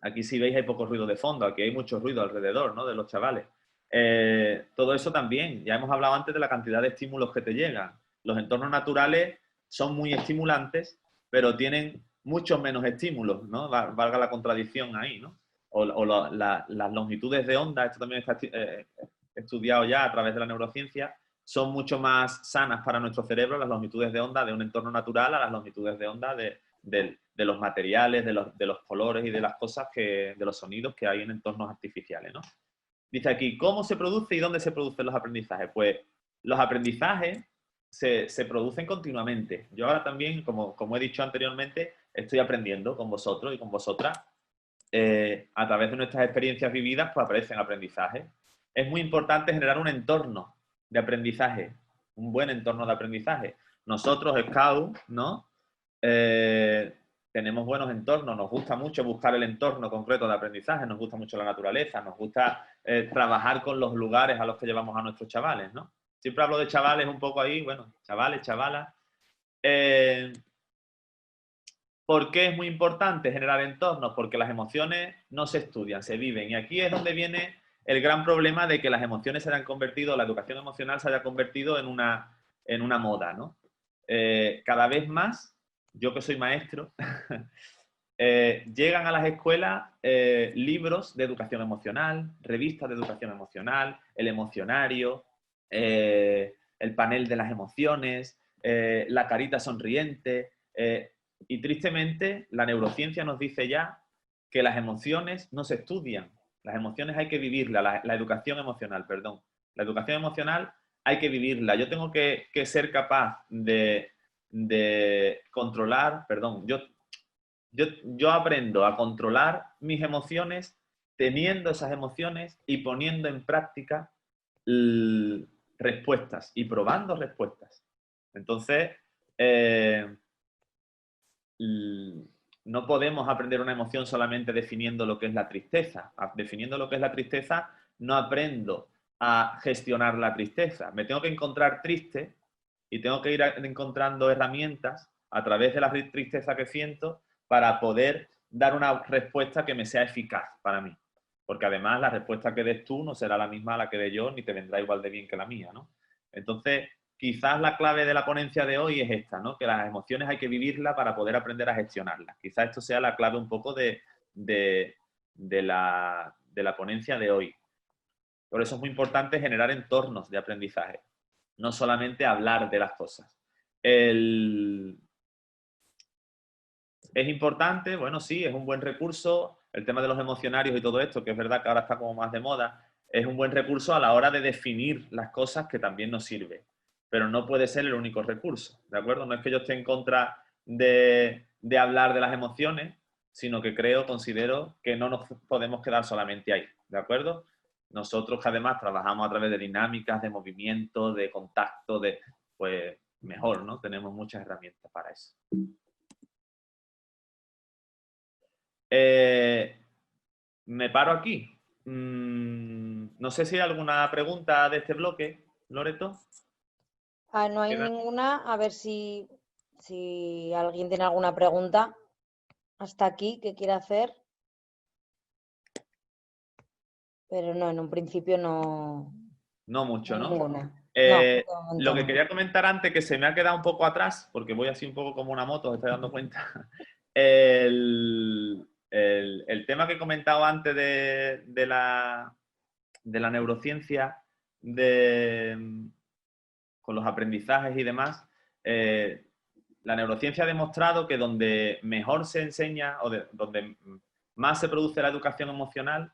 Aquí si veis hay poco ruido de fondo, aquí hay mucho ruido alrededor, ¿no? De los chavales. Todo eso también, ya hemos hablado antes de la cantidad de estímulos que te llegan. Los entornos naturales son muy estimulantes, pero tienen muchos menos estímulos, ¿no? Valga la contradicción ahí, ¿no? Las longitudes de onda, esto también está estudiado ya a través de la neurociencia, son mucho más sanas para nuestro cerebro las longitudes de onda de un entorno natural a las longitudes de onda de los materiales, de los colores y de las cosas, de los sonidos que hay en entornos artificiales, ¿no? Dice aquí, ¿cómo se produce y dónde se producen los aprendizajes? Pues los aprendizajes se producen continuamente. Yo ahora también, como he dicho anteriormente, estoy aprendiendo con vosotros y con vosotras. A través de nuestras experiencias vividas, pues aparecen aprendizajes. Es muy importante generar un entorno de aprendizaje, un buen entorno de aprendizaje. Nosotros, Scout, ¿no? Tenemos buenos entornos, nos gusta mucho buscar el entorno concreto de aprendizaje, nos gusta mucho la naturaleza, nos gusta trabajar con los lugares a los que llevamos a nuestros chavales, ¿no? Siempre hablo de chavales un poco ahí, bueno, chavales, chavalas. ¿Por qué es muy importante generar entornos? Porque las emociones no se estudian, se viven. Y aquí es donde viene el gran problema de que las emociones se hayan convertido, la educación emocional se haya convertido en una moda, ¿no? Cada vez más, yo que soy maestro, llegan a las escuelas libros de educación emocional, revistas de educación emocional, el emocionario, el panel de las emociones, la carita sonriente, y tristemente la neurociencia nos dice ya que las emociones no se estudian, las emociones hay que vivirlas, la educación emocional, perdón. La educación emocional hay que vivirla. Yo tengo que ser capaz de controlar, perdón, yo aprendo a controlar mis emociones teniendo esas emociones y poniendo en práctica respuestas y probando respuestas. Entonces, no podemos aprender una emoción solamente definiendo lo que es la tristeza. Definiendo lo que es la tristeza, no aprendo a gestionar la tristeza. Me tengo que encontrar triste y tengo que ir encontrando herramientas a través de la tristeza que siento para poder dar una respuesta que me sea eficaz para mí. Porque además la respuesta que des tú no será la misma a la que dé yo, ni te vendrá igual de bien que la mía, ¿no? Entonces, quizás la clave de la ponencia de hoy es esta, ¿no? Que las emociones hay que vivirlas para poder aprender a gestionarlas. Quizás esto sea la clave un poco de la ponencia de hoy. Por eso es muy importante generar entornos de aprendizaje, no solamente hablar de las cosas. Es importante, bueno, sí, es un buen recurso, el tema de los emocionarios y todo esto, que es verdad que ahora está como más de moda, es un buen recurso a la hora de definir las cosas, que también nos sirve, pero no puede ser el único recurso, ¿de acuerdo? No es que yo esté en contra de hablar de las emociones, sino que considero que no nos podemos quedar solamente ahí, ¿de acuerdo? Nosotros que además trabajamos a través de dinámicas, de movimiento, de contacto, pues mejor, ¿no? Tenemos muchas herramientas para eso. Me paro aquí. No sé si hay alguna pregunta de este bloque, Loreto. No hay ninguna. A ver si alguien tiene alguna pregunta hasta aquí que quiera hacer. Pero no, en un principio no. No mucho, ¿no? Ninguna. Lo que quería comentar antes, que se me ha quedado un poco atrás, porque voy así un poco como una moto, os estoy dando cuenta. El tema que he comentado antes de la neurociencia, con los aprendizajes y demás, la neurociencia ha demostrado que donde mejor se enseña o donde más se produce la educación emocional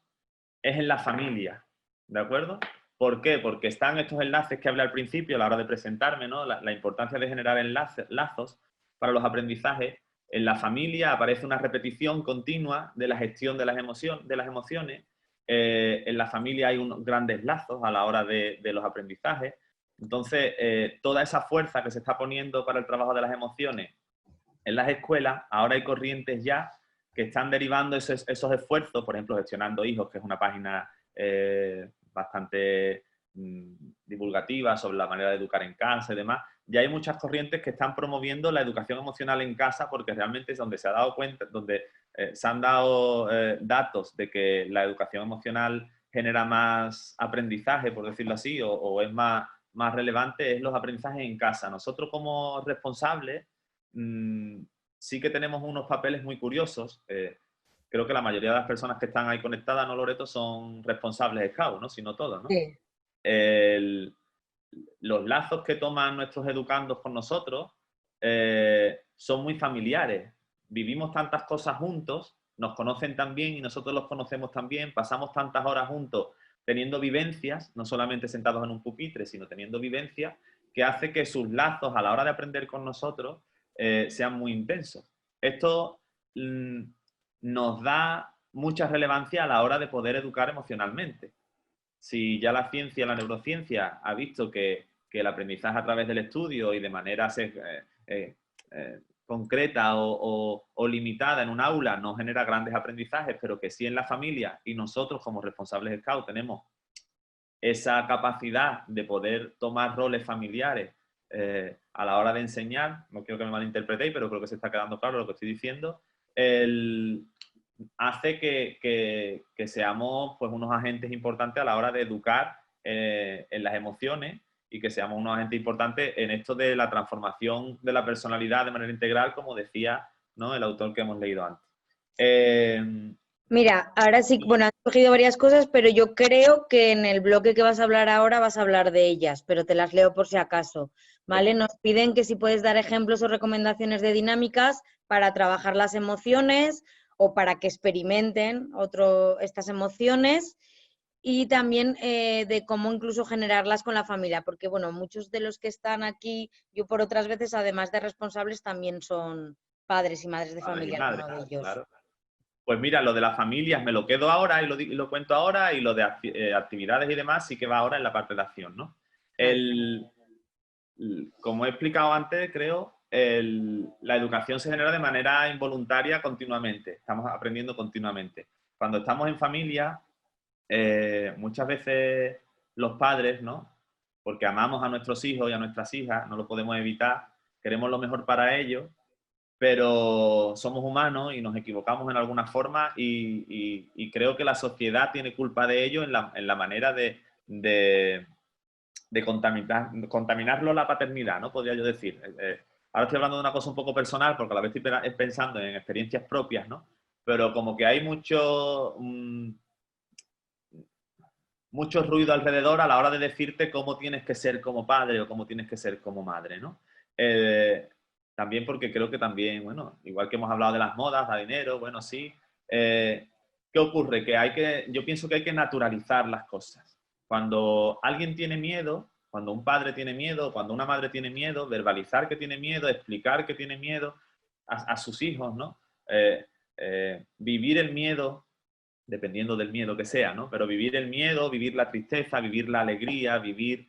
es en la familia, ¿de acuerdo? ¿Por qué? Porque están estos enlaces que hablé al principio a la hora de presentarme, ¿no? La importancia de generar lazos para los aprendizajes, En la familia aparece una repetición continua de la gestión de las emociones. En la familia hay unos grandes lazos a la hora de los aprendizajes. Entonces, toda esa fuerza que se está poniendo para el trabajo de las emociones en las escuelas, ahora hay corrientes ya que están derivando esos esfuerzos, por ejemplo, Gestionando Hijos, que es una página bastante divulgativa sobre la manera de educar en casa y demás. Ya hay muchas corrientes que están promoviendo la educación emocional en casa porque realmente es donde se ha dado cuenta, donde se han dado datos de que la educación emocional genera más aprendizaje, por decirlo así, o es más relevante, es los aprendizajes en casa. Nosotros como responsables sí que tenemos unos papeles muy curiosos. Creo que la mayoría de las personas que están ahí conectadas, ¿no, Loreto?, son responsables SCAUT, ¿no? Si no todos, ¿no? Sí. Los lazos que toman nuestros educandos con nosotros son muy familiares. Vivimos tantas cosas juntos, nos conocen tan bien y nosotros los conocemos también, pasamos tantas horas juntos teniendo vivencias, no solamente sentados en un pupitre, sino teniendo vivencias, que hace que sus lazos a la hora de aprender con nosotros sean muy intensos. Esto nos da mucha relevancia a la hora de poder educar emocionalmente. Si ya la ciencia, la neurociencia, ha visto que el aprendizaje a través del estudio y de manera concreta o limitada en un aula no genera grandes aprendizajes, pero que sí en la familia y nosotros como responsables SCAUT tenemos esa capacidad de poder tomar roles familiares a la hora de enseñar, no quiero que me malinterpretéis, pero creo que se está quedando claro lo que estoy diciendo, hace que seamos pues, unos agentes importantes a la hora de educar en las emociones y que seamos unos agentes importantes en esto de la transformación de la personalidad de manera integral, como decía, ¿no?, el autor que hemos leído antes. Mira, ahora sí, bueno, has cogido varias cosas, pero yo creo que en el bloque que vas a hablar ahora vas a hablar de ellas, pero te las leo por si acaso, ¿vale? Nos piden que si puedes dar ejemplos o recomendaciones de dinámicas para trabajar las emociones o para que experimenten estas emociones y también de cómo incluso generarlas con la familia, porque, bueno, muchos de los que están aquí, yo por otras veces, además de responsables, también son padres y madres de Padres y familia, madres, alguno de ellos. claro. Pues mira, lo de las familias me lo quedo ahora y lo cuento ahora, y lo de actividades y demás sí que va ahora en la parte de acción, ¿no? Como he explicado antes, creo, la educación se genera de manera involuntaria continuamente, estamos aprendiendo continuamente. Cuando estamos en familia, muchas veces los padres, ¿no?, porque amamos a nuestros hijos y a nuestras hijas, no lo podemos evitar, queremos lo mejor para ellos, pero somos humanos y nos equivocamos en alguna forma y creo que la sociedad tiene culpa de ello en la manera de contaminarlo la paternidad, ¿no?, podría yo decir. Ahora estoy hablando de una cosa un poco personal porque a la vez estoy pensando en experiencias propias, ¿no? Pero como que hay mucho ruido alrededor a la hora de decirte cómo tienes que ser como padre o cómo tienes que ser como madre, ¿no? También porque creo que también, bueno, igual que hemos hablado de las modas, da dinero, bueno, sí. ¿Qué ocurre? Yo pienso que hay que naturalizar las cosas. Cuando alguien tiene miedo, cuando un padre tiene miedo, cuando una madre tiene miedo, verbalizar que tiene miedo, explicar que tiene miedo a sus hijos, ¿no? Vivir el miedo, dependiendo del miedo que sea, ¿no? Pero vivir el miedo, vivir la tristeza, vivir la alegría, vivir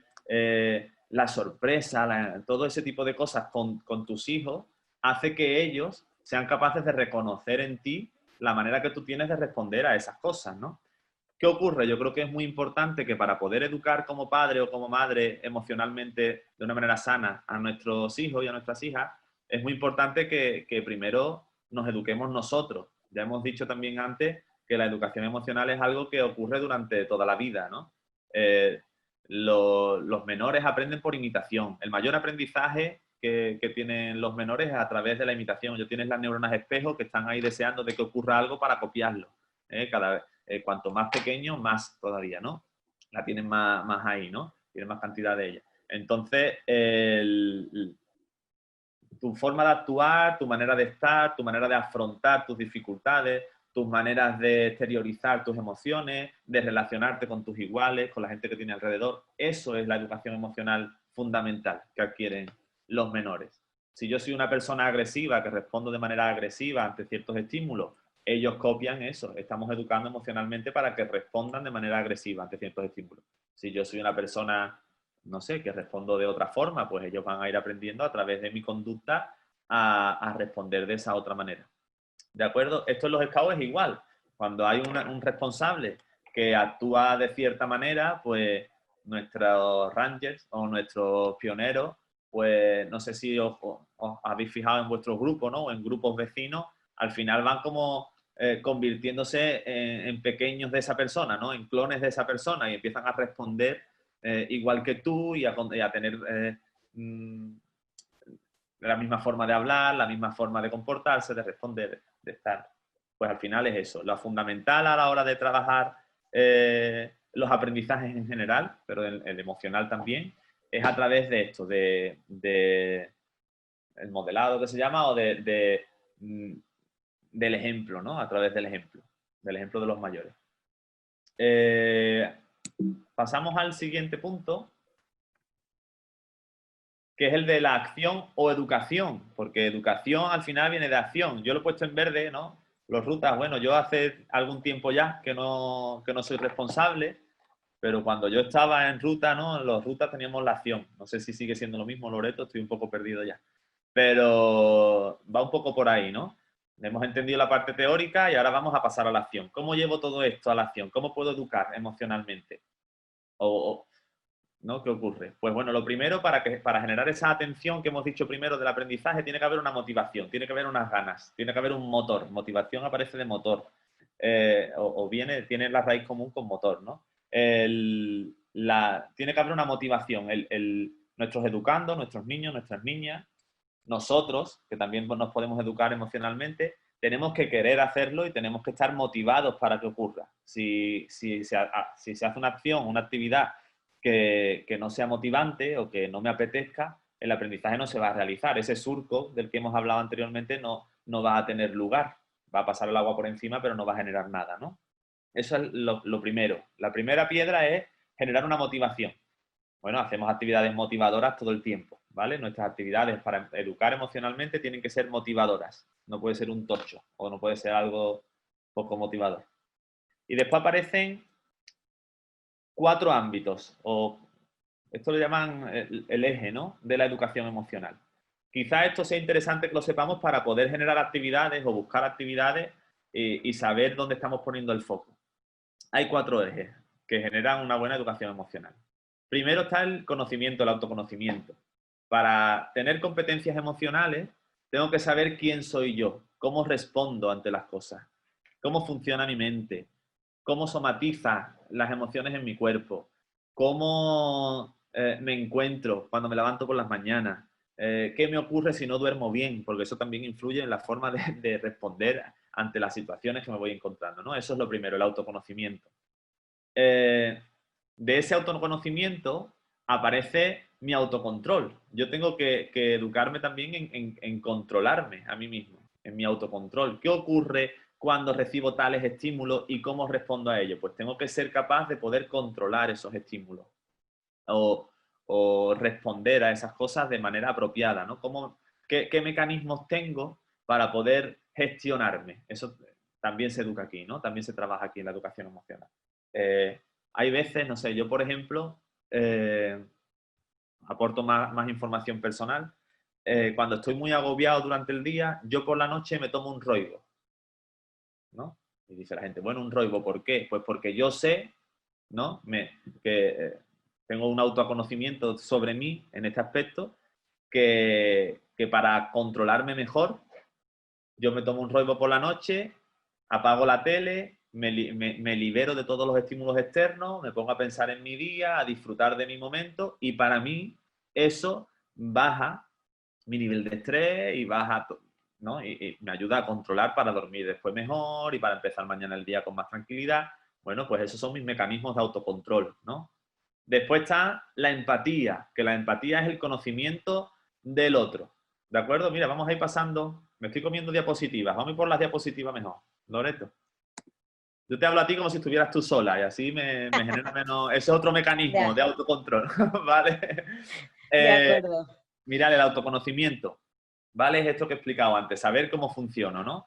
la sorpresa, todo ese tipo de cosas con tus hijos, hace que ellos sean capaces de reconocer en ti la manera que tú tienes de responder a esas cosas, ¿no? ¿Qué ocurre? Yo creo que es muy importante que para poder educar como padre o como madre emocionalmente de una manera sana a nuestros hijos y a nuestras hijas, es muy importante que primero nos eduquemos nosotros. Ya hemos dicho también antes que la educación emocional es algo que ocurre durante toda la vida, ¿no? Los menores aprenden por imitación. El mayor aprendizaje que tienen los menores es a través de la imitación. Ellos tienen las neuronas espejo que están ahí deseando de que ocurra algo para copiarlo. Cuanto más pequeño, más todavía, ¿no? La tienen más ahí, ¿no? Tienen más cantidad de ella. Entonces, tu forma de actuar, tu manera de estar, tu manera de afrontar tus dificultades, tus maneras de exteriorizar tus emociones, de relacionarte con tus iguales, con la gente que tiene alrededor. Eso es la educación emocional fundamental que adquieren los menores. Si yo soy una persona agresiva, que respondo de manera agresiva ante ciertos estímulos, ellos copian eso. Estamos educando emocionalmente para que respondan de manera agresiva ante ciertos estímulos. Si yo soy una persona, no sé, que respondo de otra forma, pues ellos van a ir aprendiendo a través de mi conducta a responder de esa otra manera. ¿De acuerdo? Esto en los scouts es igual. Cuando hay un responsable que actúa de cierta manera, pues nuestros rangers o nuestros pioneros, pues no sé si os habéis fijado en vuestros grupos, ¿no? O en grupos vecinos, al final van como convirtiéndose en pequeños de esa persona, ¿no? En clones de esa persona y empiezan a responder igual que tú y a tener la misma forma de hablar, la misma forma de comportarse, de responder, de estar. Pues al final es eso. Lo fundamental a la hora de trabajar los aprendizajes en general, pero el emocional también, es a través de esto, de el modelado que se llama, o del ejemplo, ¿no? A través del ejemplo de los mayores. Pasamos al siguiente punto, que es el de la acción o educación, porque educación al final viene de acción. Yo lo he puesto en verde, ¿no? Los rutas, bueno, yo hace algún tiempo ya que no soy responsable, pero cuando yo estaba en ruta, ¿no? En los rutas teníamos la acción. No sé si sigue siendo lo mismo, Loreto, estoy un poco perdido ya. Pero va un poco por ahí, ¿no? Hemos entendido la parte teórica y ahora vamos a pasar a la acción. ¿Cómo llevo todo esto a la acción? ¿Cómo puedo educar emocionalmente? ¿No? ¿Qué ocurre? Pues bueno, lo primero, para generar esa atención que hemos dicho primero del aprendizaje, tiene que haber una motivación, tiene que haber unas ganas, tiene que haber un motor. Motivación aparece de motor, tiene la raíz común con motor, ¿no? Tiene que haber una motivación. Nuestros educandos, nuestros niños, nuestras niñas, nosotros, que también nos podemos educar emocionalmente, tenemos que querer hacerlo y tenemos que estar motivados para que ocurra. Si se hace una acción, una actividad que no sea motivante o que no me apetezca, el aprendizaje no se va a realizar. Ese surco del que hemos hablado anteriormente no va a tener lugar. Va a pasar el agua por encima, pero no va a generar nada, ¿no? Eso es lo primero. La primera piedra es generar una motivación. Bueno, hacemos actividades motivadoras todo el tiempo, ¿vale? Nuestras actividades para educar emocionalmente tienen que ser motivadoras. No puede ser un tocho o no puede ser algo poco motivador. Y después aparecen 4 ámbitos, o esto lo llaman el eje, ¿no? De la educación emocional. Quizás esto sea interesante que lo sepamos para poder generar actividades o buscar actividades y saber dónde estamos poniendo el foco. Hay 4 ejes que generan una buena educación emocional. Primero está el conocimiento, el autoconocimiento. Para tener competencias emocionales, tengo que saber quién soy yo, cómo respondo ante las cosas, cómo funciona mi mente, cómo somatiza las emociones en mi cuerpo, cómo me encuentro cuando me levanto por las mañanas, qué me ocurre si no duermo bien, porque eso también influye en la forma de responder ante las situaciones que me voy encontrando, ¿no? Eso es lo primero, el autoconocimiento. De ese autoconocimiento aparece mi autocontrol. Yo tengo que educarme también en controlarme a mí mismo, en mi autocontrol. ¿Qué ocurre cuando recibo tales estímulos y cómo respondo a ellos? Pues tengo que ser capaz de poder controlar esos estímulos o responder a esas cosas de manera apropiada, ¿no? ¿Qué mecanismos tengo para poder gestionarme? Eso también se educa aquí, ¿no? También se trabaja aquí en la educación emocional. Hay veces, no sé, yo por ejemplo, aporto más información personal. Cuando estoy muy agobiado durante el día, yo por la noche me tomo un roibo, ¿no? Y dice la gente, bueno, un roibo, ¿por qué? Pues porque yo sé, ¿no? Que tengo un autoconocimiento sobre mí en este aspecto, que para controlarme mejor, yo me tomo un roibo por la noche, apago la tele, me libero de todos los estímulos externos, me pongo a pensar en mi día, a disfrutar de mi momento, y para mí eso baja mi nivel de estrés y baja, ¿no? Y me ayuda a controlar para dormir después mejor y para empezar mañana el día con más tranquilidad. Bueno, pues esos son mis mecanismos de autocontrol, ¿no? Después está la empatía, que la empatía es el conocimiento del otro. ¿De acuerdo? Mira, vamos a ir pasando. Me estoy comiendo diapositivas. Vamos a ir por las diapositivas mejor. Loreto. Yo te hablo a ti como si estuvieras tú sola y así me genera menos... Ese es otro mecanismo de autocontrol, ¿vale? De acuerdo. Mirad, el autoconocimiento. ¿vale? Es esto que he explicado antes, saber cómo funciona, ¿no?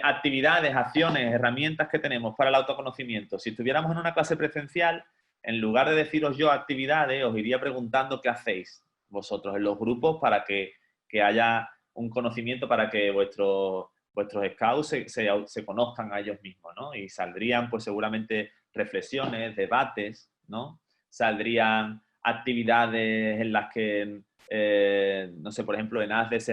Actividades, acciones, herramientas que tenemos para el autoconocimiento. Si estuviéramos en una clase presencial, en lugar de deciros yo actividades, os iría preguntando qué hacéis vosotros en los grupos para que haya un conocimiento, para que vuestros scouts se conozcan a ellos mismos, ¿no? Y saldrían, pues seguramente, reflexiones, debates, ¿no? Saldrían actividades en las que, no sé, por ejemplo, en ASDES,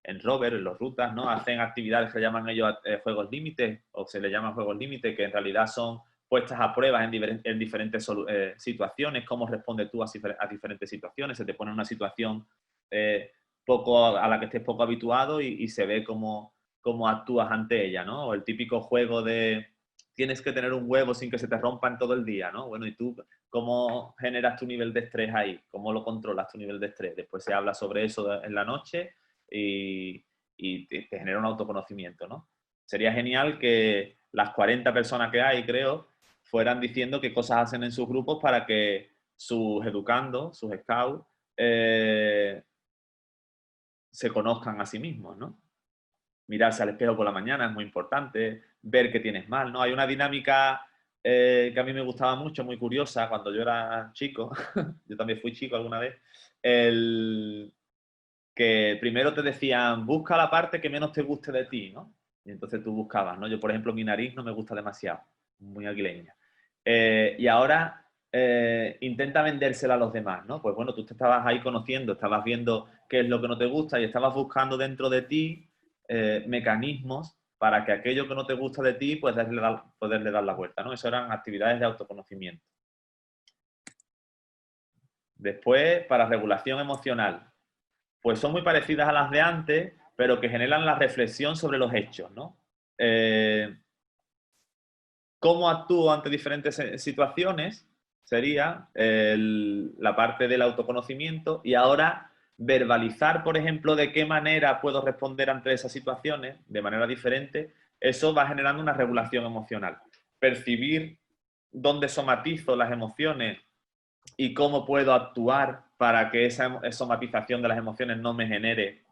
en Rover, en los rutas, ¿no? Hacen actividades que llaman ellos juegos límites, o se les llaman juegos límites, que en realidad son puestas a pruebas en diferentes situaciones, cómo respondes tú a diferentes situaciones, se te pone una situación a la que estés poco habituado y se ve cómo actúas ante ella, ¿no? O el típico juego de tienes que tener un huevo sin que se te rompa en todo el día, ¿no? Bueno, ¿y tú cómo generas tu nivel de estrés ahí? ¿Cómo lo controlas tu nivel de estrés? Después se habla sobre eso en la noche y te genera un autoconocimiento, ¿no? Sería genial que las 40 personas que hay, creo, fueran diciendo qué cosas hacen en sus grupos para que sus educandos, sus scouts, se conozcan a sí mismos, ¿no? Mirarse al espejo por la mañana es muy importante, ver qué tienes mal, ¿no? Hay una dinámica que a mí me gustaba mucho, muy curiosa, cuando yo era chico, yo también fui chico alguna vez, que primero te decían, busca la parte que menos te guste de ti, ¿no? Y entonces tú buscabas, ¿no? Yo, por ejemplo, mi nariz no me gusta demasiado, muy aguileña. Y ahora intenta vendérsela a los demás, ¿no? Pues bueno, tú te estabas ahí conociendo, estabas viendo qué es lo que no te gusta y estabas buscando dentro de ti mecanismos para que aquello que no te gusta de ti, pues poderle dar la vuelta, ¿no? Eso eran actividades de autoconocimiento. Después, para regulación emocional, pues son muy parecidas a las de antes, pero que generan la reflexión sobre los hechos, ¿no? ¿Cómo actúo ante diferentes situaciones? Sería la parte del autoconocimiento y ahora verbalizar, por ejemplo, de qué manera puedo responder ante esas situaciones de manera diferente, eso va generando una regulación emocional. Percibir dónde somatizo las emociones y cómo puedo actuar para que esa somatización de las emociones no me genere,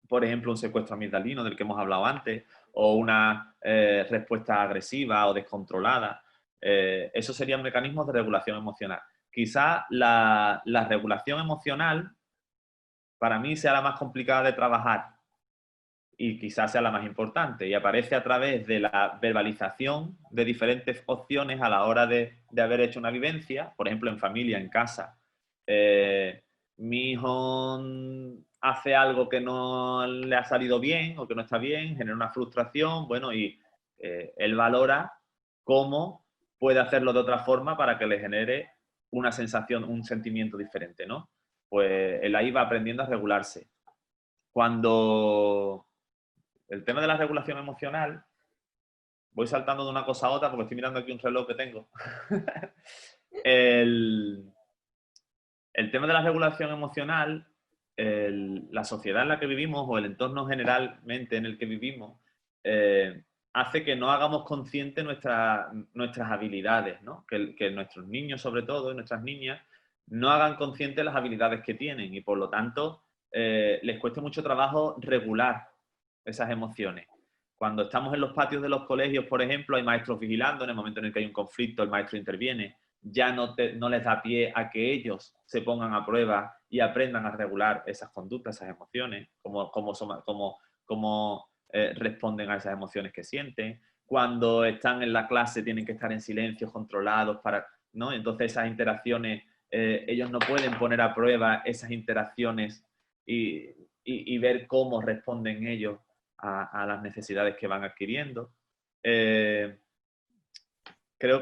por ejemplo, un secuestro amigdalino del que hemos hablado antes, o una respuesta agresiva o descontrolada. Esos serían mecanismos de regulación emocional. Quizá la regulación emocional para mí sea la más complicada de trabajar y quizás sea la más importante, y aparece a través de la verbalización de diferentes opciones a la hora de haber hecho una vivencia, por ejemplo, en familia, en casa. Mi hijo hace algo que no le ha salido bien o que no está bien, genera una frustración, bueno, y él valora cómo puede hacerlo de otra forma para que le genere una sensación, un sentimiento diferente, ¿no? Pues él ahí va aprendiendo a regularse. Cuando el tema de la regulación emocional, voy saltando de una cosa a otra porque estoy mirando aquí un reloj que tengo. el tema de la regulación emocional, la sociedad en la que vivimos o el entorno generalmente en el que vivimos, hace que no hagamos conscientes nuestras habilidades, ¿no? Que nuestros niños, sobre todo, y nuestras niñas, no hagan conscientes las habilidades que tienen y por lo tanto les cueste mucho trabajo regular esas emociones. Cuando estamos en los patios de los colegios, por ejemplo, hay maestros vigilando, en el momento en el que hay un conflicto, el maestro interviene, ya no les da pie a que ellos se pongan a prueba y aprendan a regular esas conductas, esas emociones, cómo responden a esas emociones que sienten. Cuando están en la clase tienen que estar en silencio, controlados, ¿no? Entonces esas interacciones, ellos no pueden poner a prueba esas interacciones y ver cómo responden ellos a las necesidades que van adquiriendo. Creo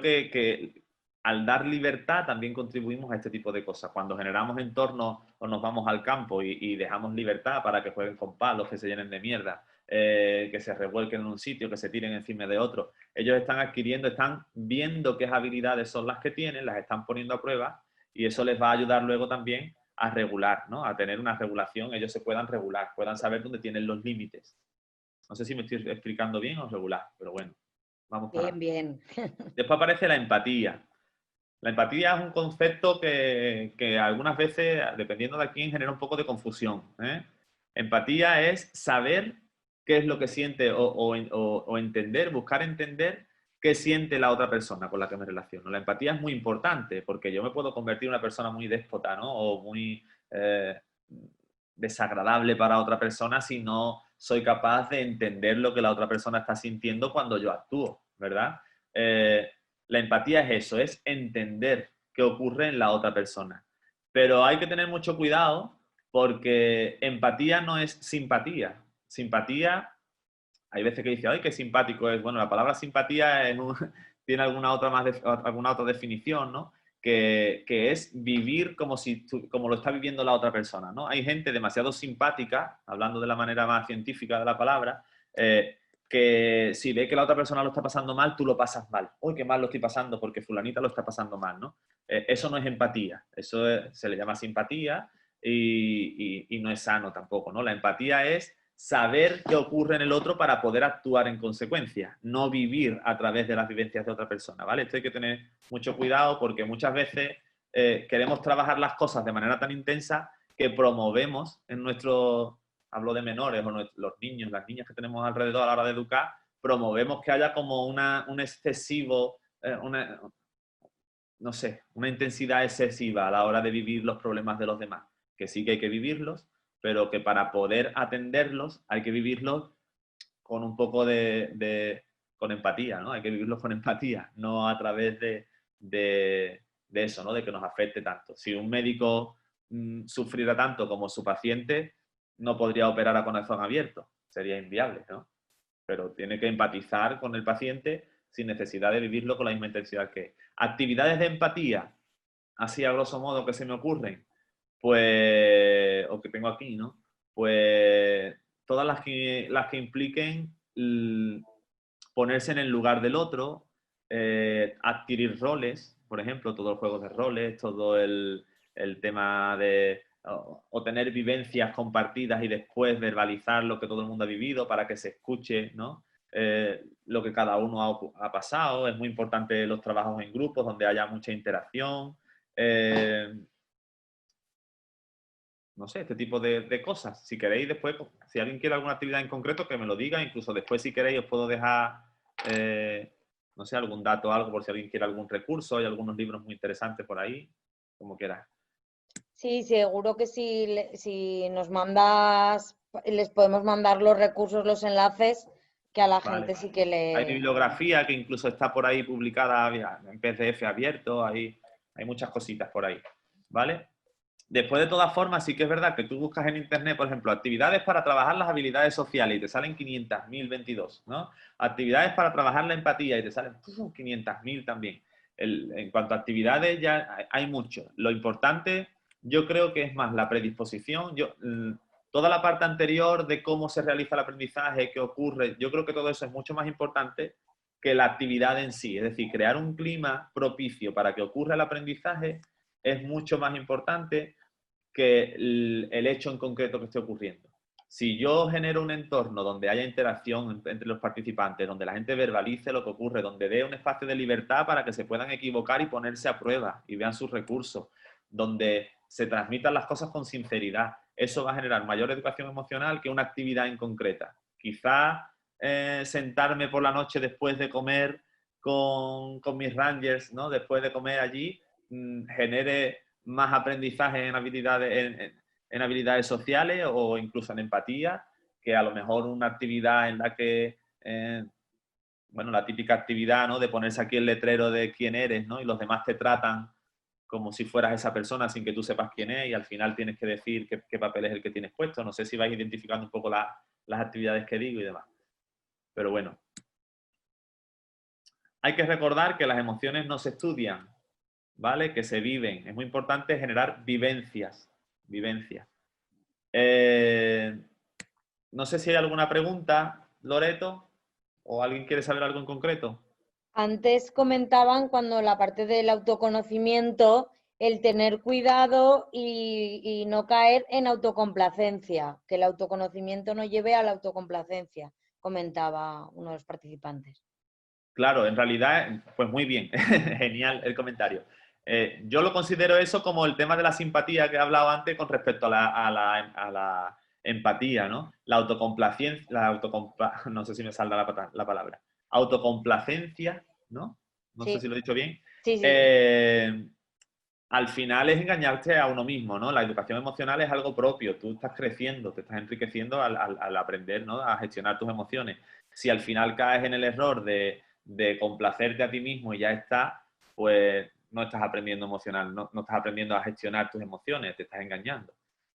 que al dar libertad también contribuimos a este tipo de cosas. Cuando generamos entornos o nos vamos al campo y dejamos libertad para que jueguen con palos, que se llenen de mierda, que se revuelquen en un sitio, que se tiren encima de otro, ellos están adquiriendo, están viendo qué habilidades son las que tienen, las están poniendo a prueba y eso les va a ayudar luego también a regular, ¿no? A tener una regulación, ellos se puedan regular, puedan saber dónde tienen los límites. No sé si me estoy explicando bien o regular, pero bueno, vamos para Bien, adelante. bien. Después aparece la empatía. La empatía es un concepto que algunas veces, dependiendo de quién, genera un poco de confusión, ¿eh? Empatía es saber qué es lo que siente o entender, buscar entender qué siente la otra persona con la que me relaciono. La empatía es muy importante porque yo me puedo convertir en una persona muy déspota, ¿no? O muy desagradable para otra persona si no soy capaz de entender lo que la otra persona está sintiendo cuando yo actúo, ¿verdad? La empatía es eso, es entender qué ocurre en la otra persona. Pero hay que tener mucho cuidado porque empatía no es simpatía. Simpatía, hay veces que dice, ay, qué simpático es. Bueno, la palabra simpatía tiene alguna otra definición, ¿no? Que es vivir como lo está viviendo la otra persona, ¿no? Hay gente demasiado simpática, hablando de la manera más científica de la palabra, que si ve que la otra persona lo está pasando mal, tú lo pasas mal. Uy, qué mal lo estoy pasando porque fulanita lo está pasando mal, ¿no? Eso no es empatía, se le llama simpatía y no es sano tampoco, ¿no? La empatía es saber qué ocurre en el otro para poder actuar en consecuencia, no vivir a través de las vivencias de otra persona, ¿vale? Esto hay que tener mucho cuidado porque muchas veces queremos trabajar las cosas de manera tan intensa que promovemos en nuestro, hablo de menores o los niños, las niñas que tenemos alrededor a la hora de educar, promovemos que haya como un excesivo, no sé, una intensidad excesiva a la hora de vivir los problemas de los demás, que sí que hay que vivirlos, pero que para poder atenderlos hay que vivirlos con un poco con empatía, ¿no? Hay que vivirlos con empatía, no a través de eso, ¿no? De que nos afecte tanto. Si un médico sufriera tanto como su paciente, no podría operar a corazón abierto, sería inviable, ¿no? Pero tiene que empatizar con el paciente sin necesidad de vivirlo con la misma intensidad que él. Actividades de empatía, así a grosso modo que se me ocurren, pues, o que tengo aquí, ¿no? Pues todas las que impliquen ponerse en el lugar del otro, adquirir roles, por ejemplo, todo el juego de roles, todo el tema de o tener vivencias compartidas y después verbalizar lo que todo el mundo ha vivido para que se escuche, ¿no? Lo que cada uno ha pasado. Es muy importante los trabajos en grupos donde haya mucha interacción. No sé, este tipo de cosas. Si queréis después, si alguien quiere alguna actividad en concreto, que me lo diga. Incluso después, si queréis, os puedo dejar, no sé, algún dato o algo por si alguien quiere algún recurso. Hay algunos libros muy interesantes por ahí, como quieras. Sí, seguro que si nos mandas, les podemos mandar los recursos, los enlaces, que a la Vale. gente sí que Hay le... bibliografía que incluso está por ahí publicada en PDF abierto. Hay muchas cositas por ahí, ¿vale? Después, de todas formas, sí que es verdad que tú buscas en internet, por ejemplo, actividades para trabajar las habilidades sociales y te salen 500.022, ¿no? Actividades para trabajar la empatía y te salen 500.000 también. En cuanto a actividades, ya hay mucho. Lo importante, yo creo que es más la predisposición. Toda la parte anterior de cómo se realiza el aprendizaje, qué ocurre, yo creo que todo eso es mucho más importante que la actividad en sí. Es decir, crear un clima propicio para que ocurra el aprendizaje es mucho más importante que el hecho en concreto que esté ocurriendo. Si yo genero un entorno donde haya interacción entre los participantes, donde la gente verbalice lo que ocurre, donde dé un espacio de libertad para que se puedan equivocar y ponerse a prueba y vean sus recursos, donde se transmitan las cosas con sinceridad, eso va a generar mayor educación emocional que una actividad en concreta. Quizá sentarme por la noche después de comer con mis Rangers, ¿no? Después de comer allí, genere más aprendizaje en habilidades sociales o incluso en empatía, que a lo mejor una actividad en la que, bueno, la típica actividad, ¿no? De ponerse aquí el letrero de quién eres, ¿no? Y los demás te tratan como si fueras esa persona sin que tú sepas quién es y al final tienes que decir qué papel es el que tienes puesto. No sé si vais identificando un poco las actividades que digo y demás. Pero bueno, hay que recordar que las emociones no se estudian, ¿vale? Que se viven. Es muy importante generar vivencias. No sé si hay alguna pregunta, Loreto, o alguien quiere saber algo en concreto. Antes comentaban cuando la parte del autoconocimiento, el tener cuidado y no caer en autocomplacencia, que el autoconocimiento no lleve a la autocomplacencia, comentaba uno de los participantes. Claro, en realidad, pues muy bien, genial el comentario. Yo lo considero eso como el tema de la simpatía que he hablado antes con respecto a la empatía, ¿no? La autocomplacencia, no sé si me saldrá la palabra, autocomplacencia, ¿no? No sé Sí, si lo he dicho bien. sí, sí. Eh, Al final es engañarte a uno mismo, ¿no? La educación emocional es algo propio, tú estás creciendo, te estás enriqueciendo al aprender, ¿no? A gestionar tus emociones. Si al final caes en el error de complacerte a ti mismo y ya está, pues no estás aprendiendo emocional, no estás aprendiendo a gestionar tus emociones, te estás engañando.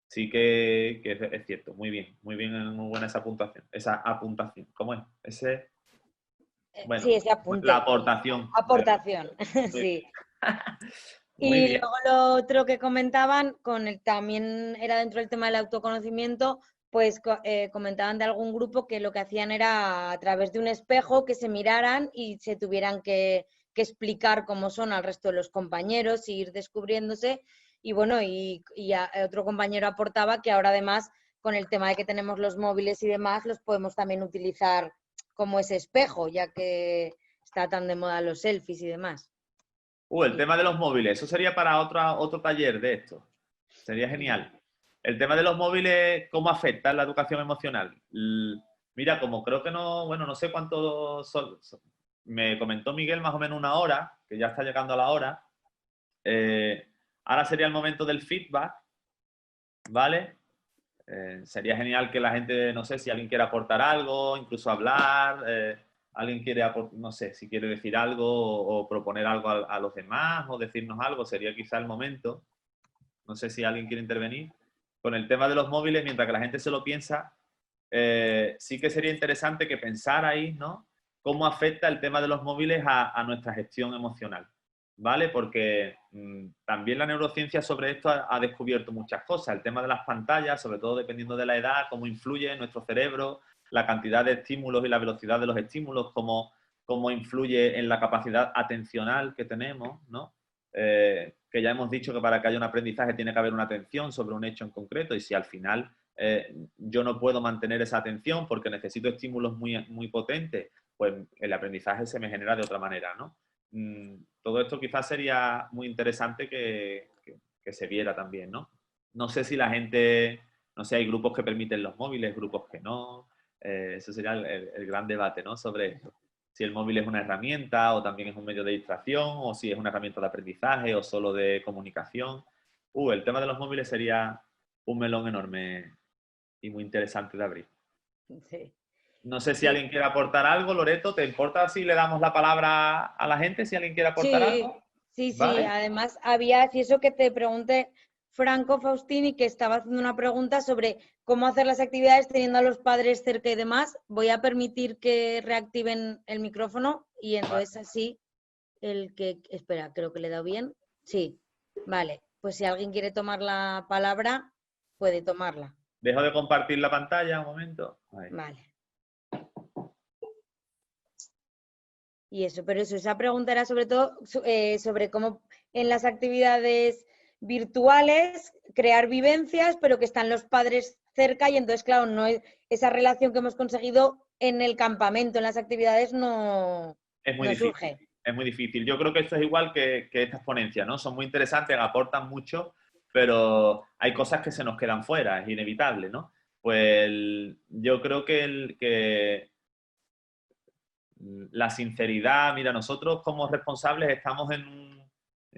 Sí que es cierto, muy bien, muy buena esa apuntación. ¿Cómo es? Bueno, Sí, ese la apunte. aportación. Aportación, sí. Muy Y bien. luego lo otro que comentaban, también era dentro del tema del autoconocimiento, pues comentaban de algún grupo que lo que hacían era a través de un espejo que se miraran y se tuvieran que explicar cómo son al resto de los compañeros, y ir descubriéndose. Y bueno, otro compañero aportaba que ahora además con el tema de que tenemos los móviles y demás, los podemos también utilizar como ese espejo, ya que está tan de moda los selfies y demás. El tema de los móviles, eso sería para otro taller de esto. Sería genial. El tema de los móviles, ¿cómo afecta en la educación emocional? Mira, como creo que no, bueno, no sé cuánto me comentó Miguel más o menos una hora, que ya está llegando a la hora. Ahora sería el momento del feedback, ¿vale? Sería genial que la gente, no sé, si alguien quiere aportar algo, incluso hablar, alguien quiere, no sé, si quiere decir algo o proponer algo a los demás o decirnos algo, sería quizá el momento. No sé si alguien quiere intervenir. Con el tema de los móviles, mientras que la gente se lo piensa, sí que sería interesante que pensarais, ¿no? Cómo afecta el tema de los móviles a nuestra gestión emocional, ¿vale? Porque también la neurociencia sobre esto ha descubierto muchas cosas. El tema de las pantallas, sobre todo dependiendo de la edad, cómo influye en nuestro cerebro, la cantidad de estímulos y la velocidad de los estímulos, cómo influye en la capacidad atencional que tenemos, ¿no? Que ya hemos dicho que para que haya un aprendizaje tiene que haber una atención sobre un hecho en concreto, y si al final yo no puedo mantener esa atención porque necesito estímulos muy potentes, pues el aprendizaje se me genera de otra manera, ¿no? Todo esto quizás sería muy interesante que se viera también, ¿no? No sé si la gente, no sé, hay grupos que permiten los móviles, grupos que no. Eso sería el gran debate, ¿no? Sobre esto. Si el móvil es una herramienta o también es un medio de distracción, o si es una herramienta de aprendizaje o solo de comunicación. El tema de los móviles sería un melón enorme y muy interesante de abrir. Sí. No sé si Sí, alguien quiere aportar algo. Loreto, ¿te importa si le damos la palabra a la gente? Si alguien quiere aportar sí, algo. sí, sí. ¿Vale? Además, si eso que te pregunté, Franco Faustini, que estaba haciendo una pregunta sobre cómo hacer las actividades teniendo a los padres cerca y demás, voy a permitir que reactiven el micrófono y entonces así espera, creo que le he dado bien. Sí, vale. Pues si alguien quiere tomar la palabra, puede tomarla. Dejo de compartir la pantalla un momento. Ahí. Vale. Y eso, pero esa pregunta era sobre todo sobre cómo en las actividades virtuales crear vivencias, pero que están los padres cerca, y entonces, claro, esa relación que hemos conseguido en el campamento, en las actividades, Es muy no difícil. surge. Es muy difícil. Yo creo que esto es igual que estas ponencias, ¿no? Son muy interesantes, aportan mucho, pero hay cosas que se nos quedan fuera, es inevitable, ¿no? Pues yo creo que la sinceridad, mira, nosotros como responsables estamos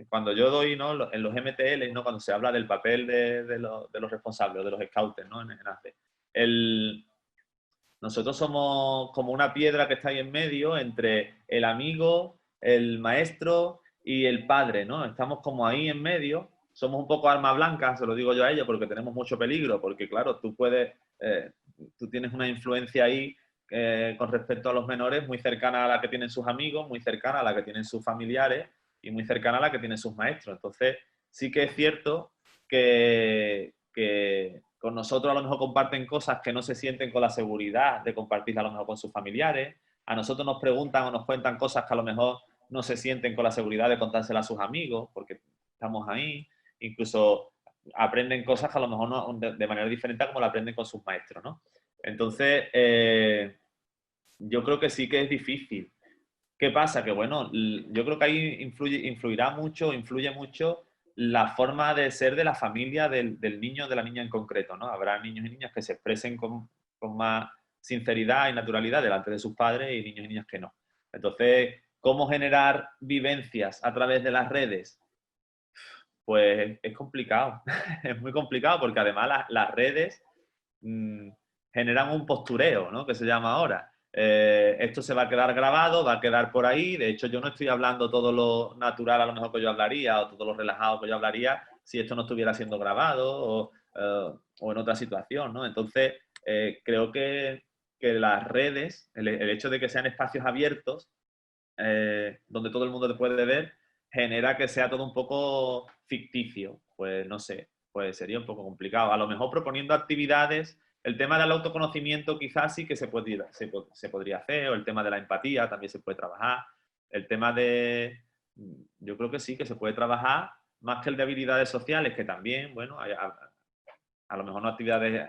cuando yo doy, ¿no? En los MTL, ¿no? Cuando se habla del papel de los responsables, de los scouts, ¿no? En ACE. Nosotros somos como una piedra que está ahí en medio entre el amigo, el maestro y el padre, ¿no? Estamos como ahí en medio, somos un poco arma blanca, se lo digo yo a ellos, porque tenemos mucho peligro, porque claro, tú tienes una influencia ahí con respecto a los menores muy cercana a la que tienen sus amigos, muy cercana a la que tienen sus familiares y muy cercana a la que tienen sus maestros. Entonces, sí que es cierto que con nosotros a lo mejor comparten cosas que no se sienten con la seguridad de compartir a lo mejor con sus familiares. A nosotros nos preguntan o nos cuentan cosas que a lo mejor no se sienten con la seguridad de contárselas a sus amigos porque estamos ahí. Incluso aprenden cosas que a lo mejor no, de manera diferente a como la aprenden con sus maestros, ¿no? Entonces, yo creo que sí que es difícil. ¿Qué pasa? Que bueno, yo creo que ahí influye mucho la forma de ser de la familia del niño o de la niña en concreto, ¿no? Habrá niños y niñas que se expresen con más sinceridad y naturalidad delante de sus padres y niños y niñas que no. Entonces, ¿cómo generar vivencias a través de las redes? Pues es complicado, es muy complicado porque además las redes generan un postureo, ¿no? Que se llama ahora. Esto se va a quedar grabado, va a quedar por ahí. De hecho, yo no estoy hablando todo lo natural a lo mejor que yo hablaría o todo lo relajado que yo hablaría si esto no estuviera siendo grabado o en otra situación, ¿no? Entonces, creo que las redes, el hecho de que sean espacios abiertos, donde todo el mundo te puede ver, genera que sea todo un poco ficticio. Pues no sé, pues sería un poco complicado. A lo mejor proponiendo actividades, el tema del autoconocimiento quizás sí que se podría hacer, o el tema de la empatía también se puede trabajar. El tema yo creo que sí que se puede trabajar, más que el de habilidades sociales, que también, bueno, a lo mejor no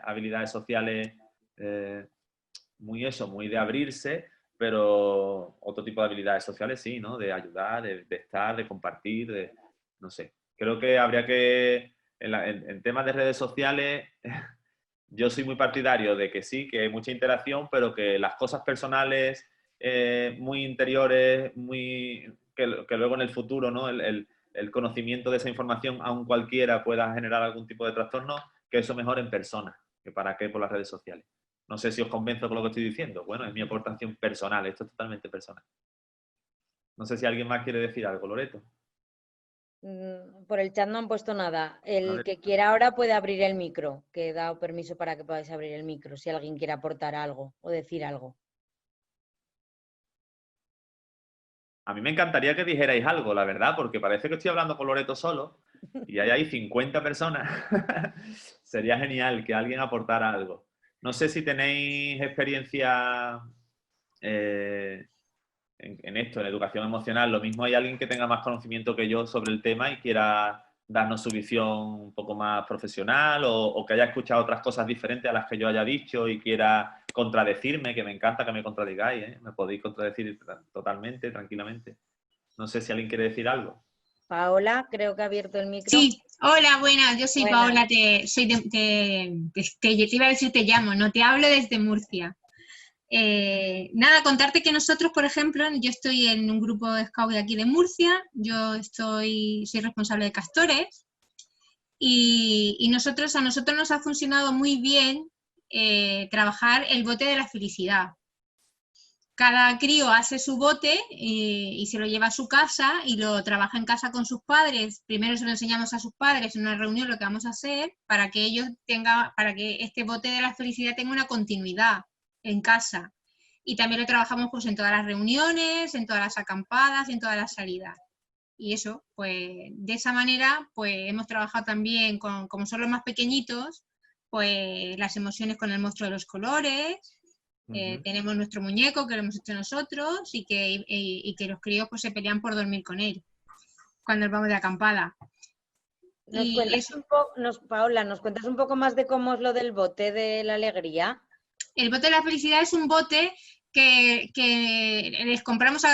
habilidades sociales muy de abrirse, pero otro tipo de habilidades sociales sí, ¿no? De ayudar, de estar, de compartir, no sé. Creo que habría que, en temas de redes sociales, yo soy muy partidario de que sí, que hay mucha interacción, pero que las cosas personales muy interiores, que luego en el futuro, ¿no? El conocimiento de esa información, aun cualquiera pueda generar algún tipo de trastorno, que eso mejor en persona, que para qué por las redes sociales. No sé si os convenzo con lo que estoy diciendo. Bueno, es mi aportación personal, esto es totalmente personal. No sé si alguien más quiere decir algo, Loreto. Por el chat no han puesto nada. El Loreto. que quiera ahora puede abrir el micro, que he dado permiso para que podáis abrir el micro, si alguien quiere aportar algo o decir algo. A mí me encantaría que dijerais algo, la verdad, porque parece que estoy hablando con Loreto solo y hay ahí 50 personas. Sería genial que alguien aportara algo. No sé si tenéis experiencia en esto, en educación emocional. Lo mismo hay alguien que tenga más conocimiento que yo sobre el tema y quiera darnos su visión un poco más profesional o que haya escuchado otras cosas diferentes a las que yo haya dicho y quiera contradecirme, que me encanta que me contradigáis, ¿eh? Me podéis contradecir totalmente, tranquilamente. No sé si alguien quiere decir algo. Paola, creo que ha abierto el micro. Sí, hola, buenas, yo soy Buenas. Paola, te iba a decir te llamo, no te hablo desde Murcia. Nada, contarte que nosotros, por ejemplo, yo estoy en un grupo de scout de aquí de Murcia, soy responsable de castores y a nosotros nos ha funcionado muy bien trabajar el bote de la felicidad. Cada crío hace su bote y se lo lleva a su casa y lo trabaja en casa con sus padres. Primero se lo enseñamos a sus padres en una reunión lo que vamos a hacer para que para que este bote de la felicidad tenga una continuidad en casa. Y también lo trabajamos pues en todas las reuniones, en todas las acampadas, en todas las salidas. Y eso, pues de esa manera, pues hemos trabajado también como son los más pequeñitos, pues las emociones con el monstruo de los colores. Tenemos nuestro muñeco que lo hemos hecho nosotros y que los críos pues se pelean por dormir con él cuando nos vamos de acampada. Paola, ¿nos cuentas un poco más de cómo es lo del bote de la alegría? El bote de la felicidad es un bote que les compramos,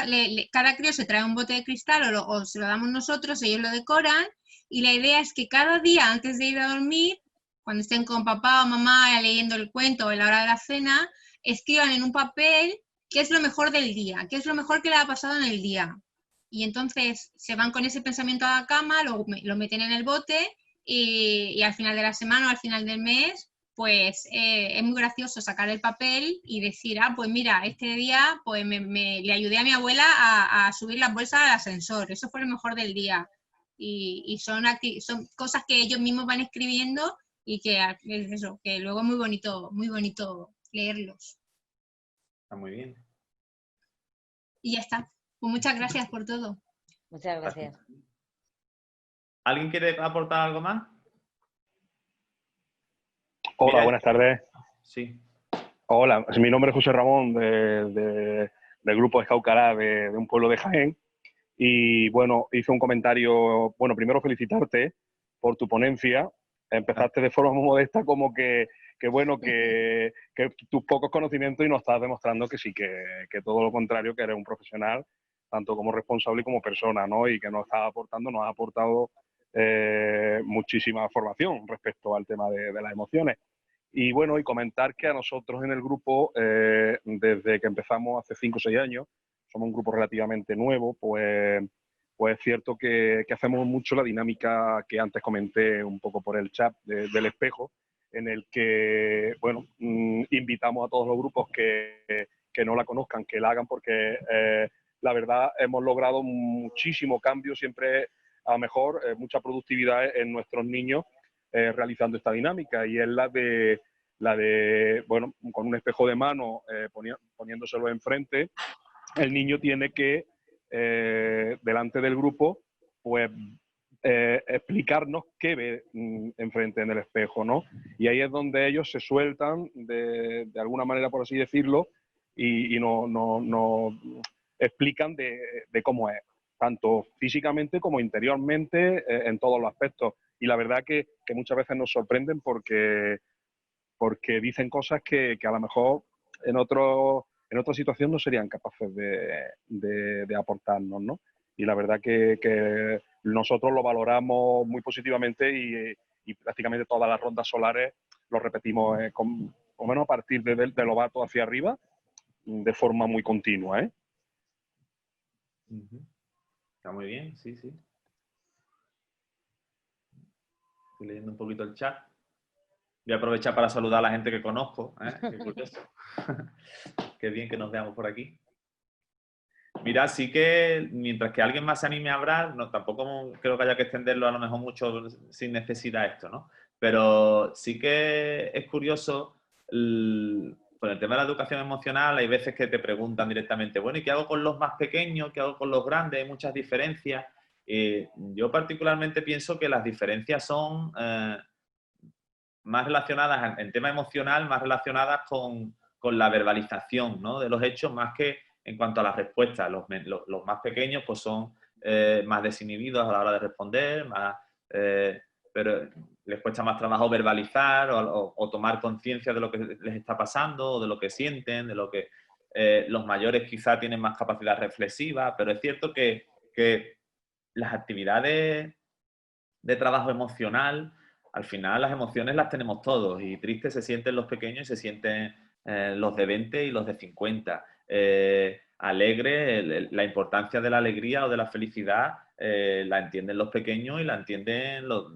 cada crío se trae un bote de cristal o se lo damos nosotros, ellos lo decoran y la idea es que cada día antes de ir a dormir, cuando estén con papá o mamá leyendo el cuento o a la hora de la cena, escriban en un papel qué es lo mejor del día, qué es lo mejor que le ha pasado en el día. Y entonces se van con ese pensamiento a la cama, lo meten en el bote y al final de la semana o al final del mes, pues es muy gracioso sacar el papel y decir, pues mira, este día pues le ayudé a mi abuela a subir las bolsas al ascensor, eso fue lo mejor del día. Y son cosas que ellos mismos van escribiendo y que luego es muy bonito leerlos. Está muy bien. Y ya está. Pues muchas gracias por todo. Muchas gracias. ¿Alguien quiere aportar algo más? Hola, Mira, buenas tardes. Sí. Hola, mi nombre es José Ramón del grupo de Escaucará de un pueblo de Jaén. Y bueno, hice un comentario, bueno, primero felicitarte por tu ponencia. Empezaste de forma muy modesta como que tus pocos conocimientos y nos estás demostrando que sí, que todo lo contrario, que eres un profesional, tanto como responsable y como persona, ¿no? Y que nos has aportado muchísima formación respecto al tema de las emociones. Y bueno, y comentar que a nosotros en el grupo, desde que empezamos hace 5 o 6 años, somos un grupo relativamente nuevo, pues es cierto que hacemos mucho la dinámica que antes comenté un poco por el chat del espejo, en el que, bueno, invitamos a todos los grupos que no la conozcan, que la hagan, porque la verdad hemos logrado muchísimo cambio, siempre a lo mejor mucha productividad en nuestros niños realizando esta dinámica, y es la de bueno, con un espejo de mano, poniéndoselo enfrente, el niño tiene que, delante del grupo, pues explicarnos qué ve enfrente en el espejo, ¿no? Y ahí es donde ellos se sueltan, de alguna manera, por así decirlo, y nos explican de cómo es, tanto físicamente como interiormente, en todos los aspectos. Y la verdad que muchas veces nos sorprenden porque dicen cosas que a lo mejor en otra situación no serían capaces de aportarnos, ¿no? Y la verdad que nosotros lo valoramos muy positivamente, y prácticamente todas las rondas solares lo repetimos o menos a partir de Lobato hacia arriba, de forma muy continua, ¿eh? Está muy bien, sí, sí. Estoy leyendo un poquito el chat. Voy a aprovechar para saludar a la gente que conozco, ¿eh? Qué curioso. Qué bien que nos veamos por aquí. Mira, sí que mientras que alguien más se anime a hablar, no, tampoco creo que haya que extenderlo a lo mejor mucho sin necesidad esto, ¿no? Pero sí que es curioso, con el tema de la educación emocional, hay veces que te preguntan directamente, bueno, ¿y qué hago con los más pequeños? ¿Qué hago con los grandes? Hay muchas diferencias. Yo particularmente pienso que las diferencias son más relacionadas, en tema emocional, más relacionadas con la verbalización, ¿no?, de los hechos, más que en cuanto a las respuestas. Los más pequeños pues son más desinhibidos a la hora de responder, pero les cuesta más trabajo verbalizar o tomar conciencia de lo que les está pasando o de lo que sienten, de lo que los mayores quizá tienen más capacidad reflexiva, pero es cierto que las actividades de trabajo emocional, al final las emociones las tenemos todos, y tristes se sienten los pequeños y se sienten los de 20 y los de 50. Alegre, la importancia de la alegría o de la felicidad la entienden los pequeños y la entienden los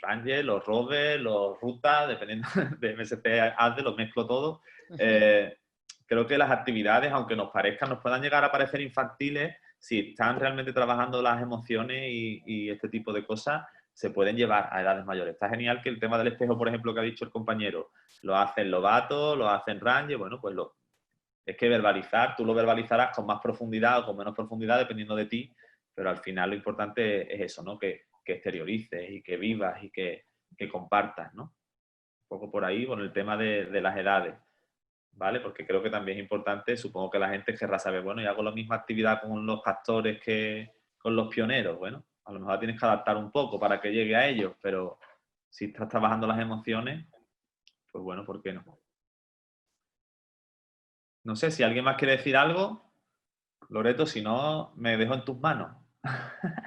Rangers, los Rovers, los Ruta, dependiendo de MSP ADE, los mezclo todos. Creo que las actividades, aunque nos parezcan, nos puedan llegar a parecer infantiles, si están realmente trabajando las emociones y este tipo de cosas, se pueden llevar a edades mayores. Está genial que el tema del espejo, por ejemplo, que ha dicho el compañero, lo hacen Lobato, lo hacen Ranger, bueno, pues es que verbalizar, tú lo verbalizarás con más profundidad o con menos profundidad, dependiendo de ti, pero al final lo importante es eso, ¿no? Que exteriorices y que vivas y que compartas, ¿no? Un poco por ahí con el tema de las edades, ¿vale? Porque creo que también es importante, supongo que la gente querrá saber, bueno, y hago la misma actividad con los castores que con los pioneros. Bueno, a lo mejor tienes que adaptar un poco para que llegue a ellos, pero si estás trabajando las emociones, pues bueno, ¿por qué no? No sé, si alguien más quiere decir algo, Loreto, si no, me dejo en tus manos.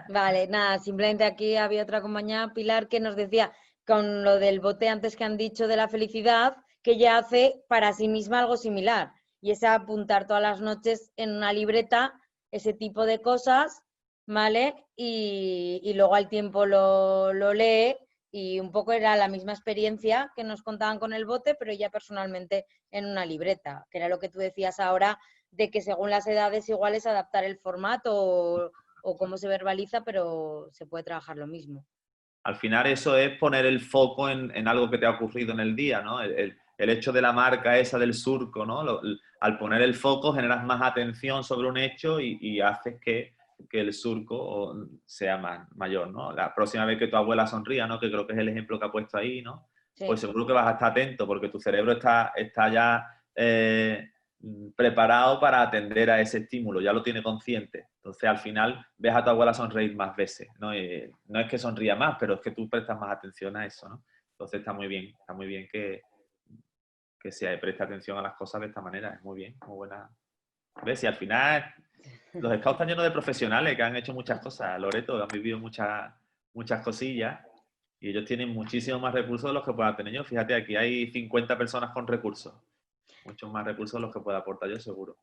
Vale, nada, simplemente aquí había otra compañera, Pilar, que nos decía, con lo del bote antes que han dicho de la felicidad, que ella hace para sí misma algo similar, y es apuntar todas las noches en una libreta ese tipo de cosas, ¿vale? Y luego al tiempo lo lee, y un poco era la misma experiencia que nos contaban con el bote, pero ella personalmente en una libreta, que era lo que tú decías ahora, de que según las edades iguales adaptar el formato o cómo se verbaliza, pero se puede trabajar lo mismo. Al final eso es poner el foco en algo que te ha ocurrido en el día, ¿no? El hecho de la marca esa del surco, ¿no? Al poner el foco generas más atención sobre un hecho y haces que el surco sea mayor, ¿no? La próxima vez que tu abuela sonría, ¿no?, que creo que es el ejemplo que ha puesto ahí, ¿no? Sí. Pues seguro que vas a estar atento porque tu cerebro está ya preparado para atender a ese estímulo, ya lo tiene consciente. Entonces, al final, ves a tu abuela sonreír más veces, ¿no? No es que sonría más, pero es que tú prestas más atención a eso, ¿no? Entonces, está muy bien que se preste atención a las cosas de esta manera. Es muy bien, muy buena. ¿Ves? Y al final, los scouts están llenos de profesionales que han hecho muchas cosas. Loreto, han vivido muchas muchas cosillas y ellos tienen muchísimos más recursos de los que pueda tener yo. Fíjate, aquí hay 50 personas con recursos. Muchos más recursos de los que pueda aportar yo, seguro.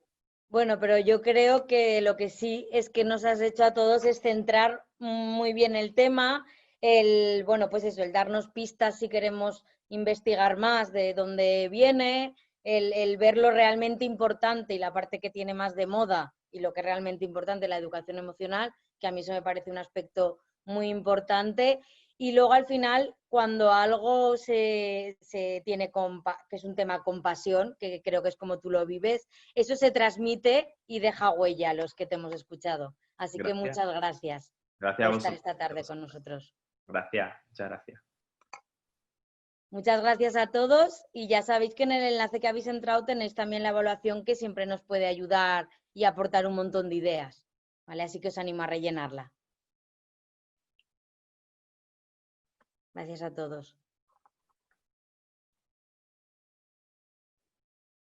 Bueno, pero yo creo que lo que sí es que nos has hecho a todos es centrar muy bien el tema, bueno, pues eso, el darnos pistas si queremos investigar más de dónde viene, el ver lo realmente importante y la parte que tiene más de moda y lo que es realmente importante, la educación emocional, que a mí eso me parece un aspecto muy importante. Y luego al final, cuando algo se tiene, que es un tema con pasión, que creo que es como tú lo vives, eso se transmite y deja huella a los que te hemos escuchado. Así que Gracias. muchas gracias Gracias a por estar vosotros. esta tarde con nosotros. Gracias, muchas gracias. Muchas gracias a todos y ya sabéis que en el enlace que habéis entrado tenéis también la evaluación que siempre nos puede ayudar y aportar un montón de ideas, ¿vale? Así que os animo a rellenarla. Gracias a todos.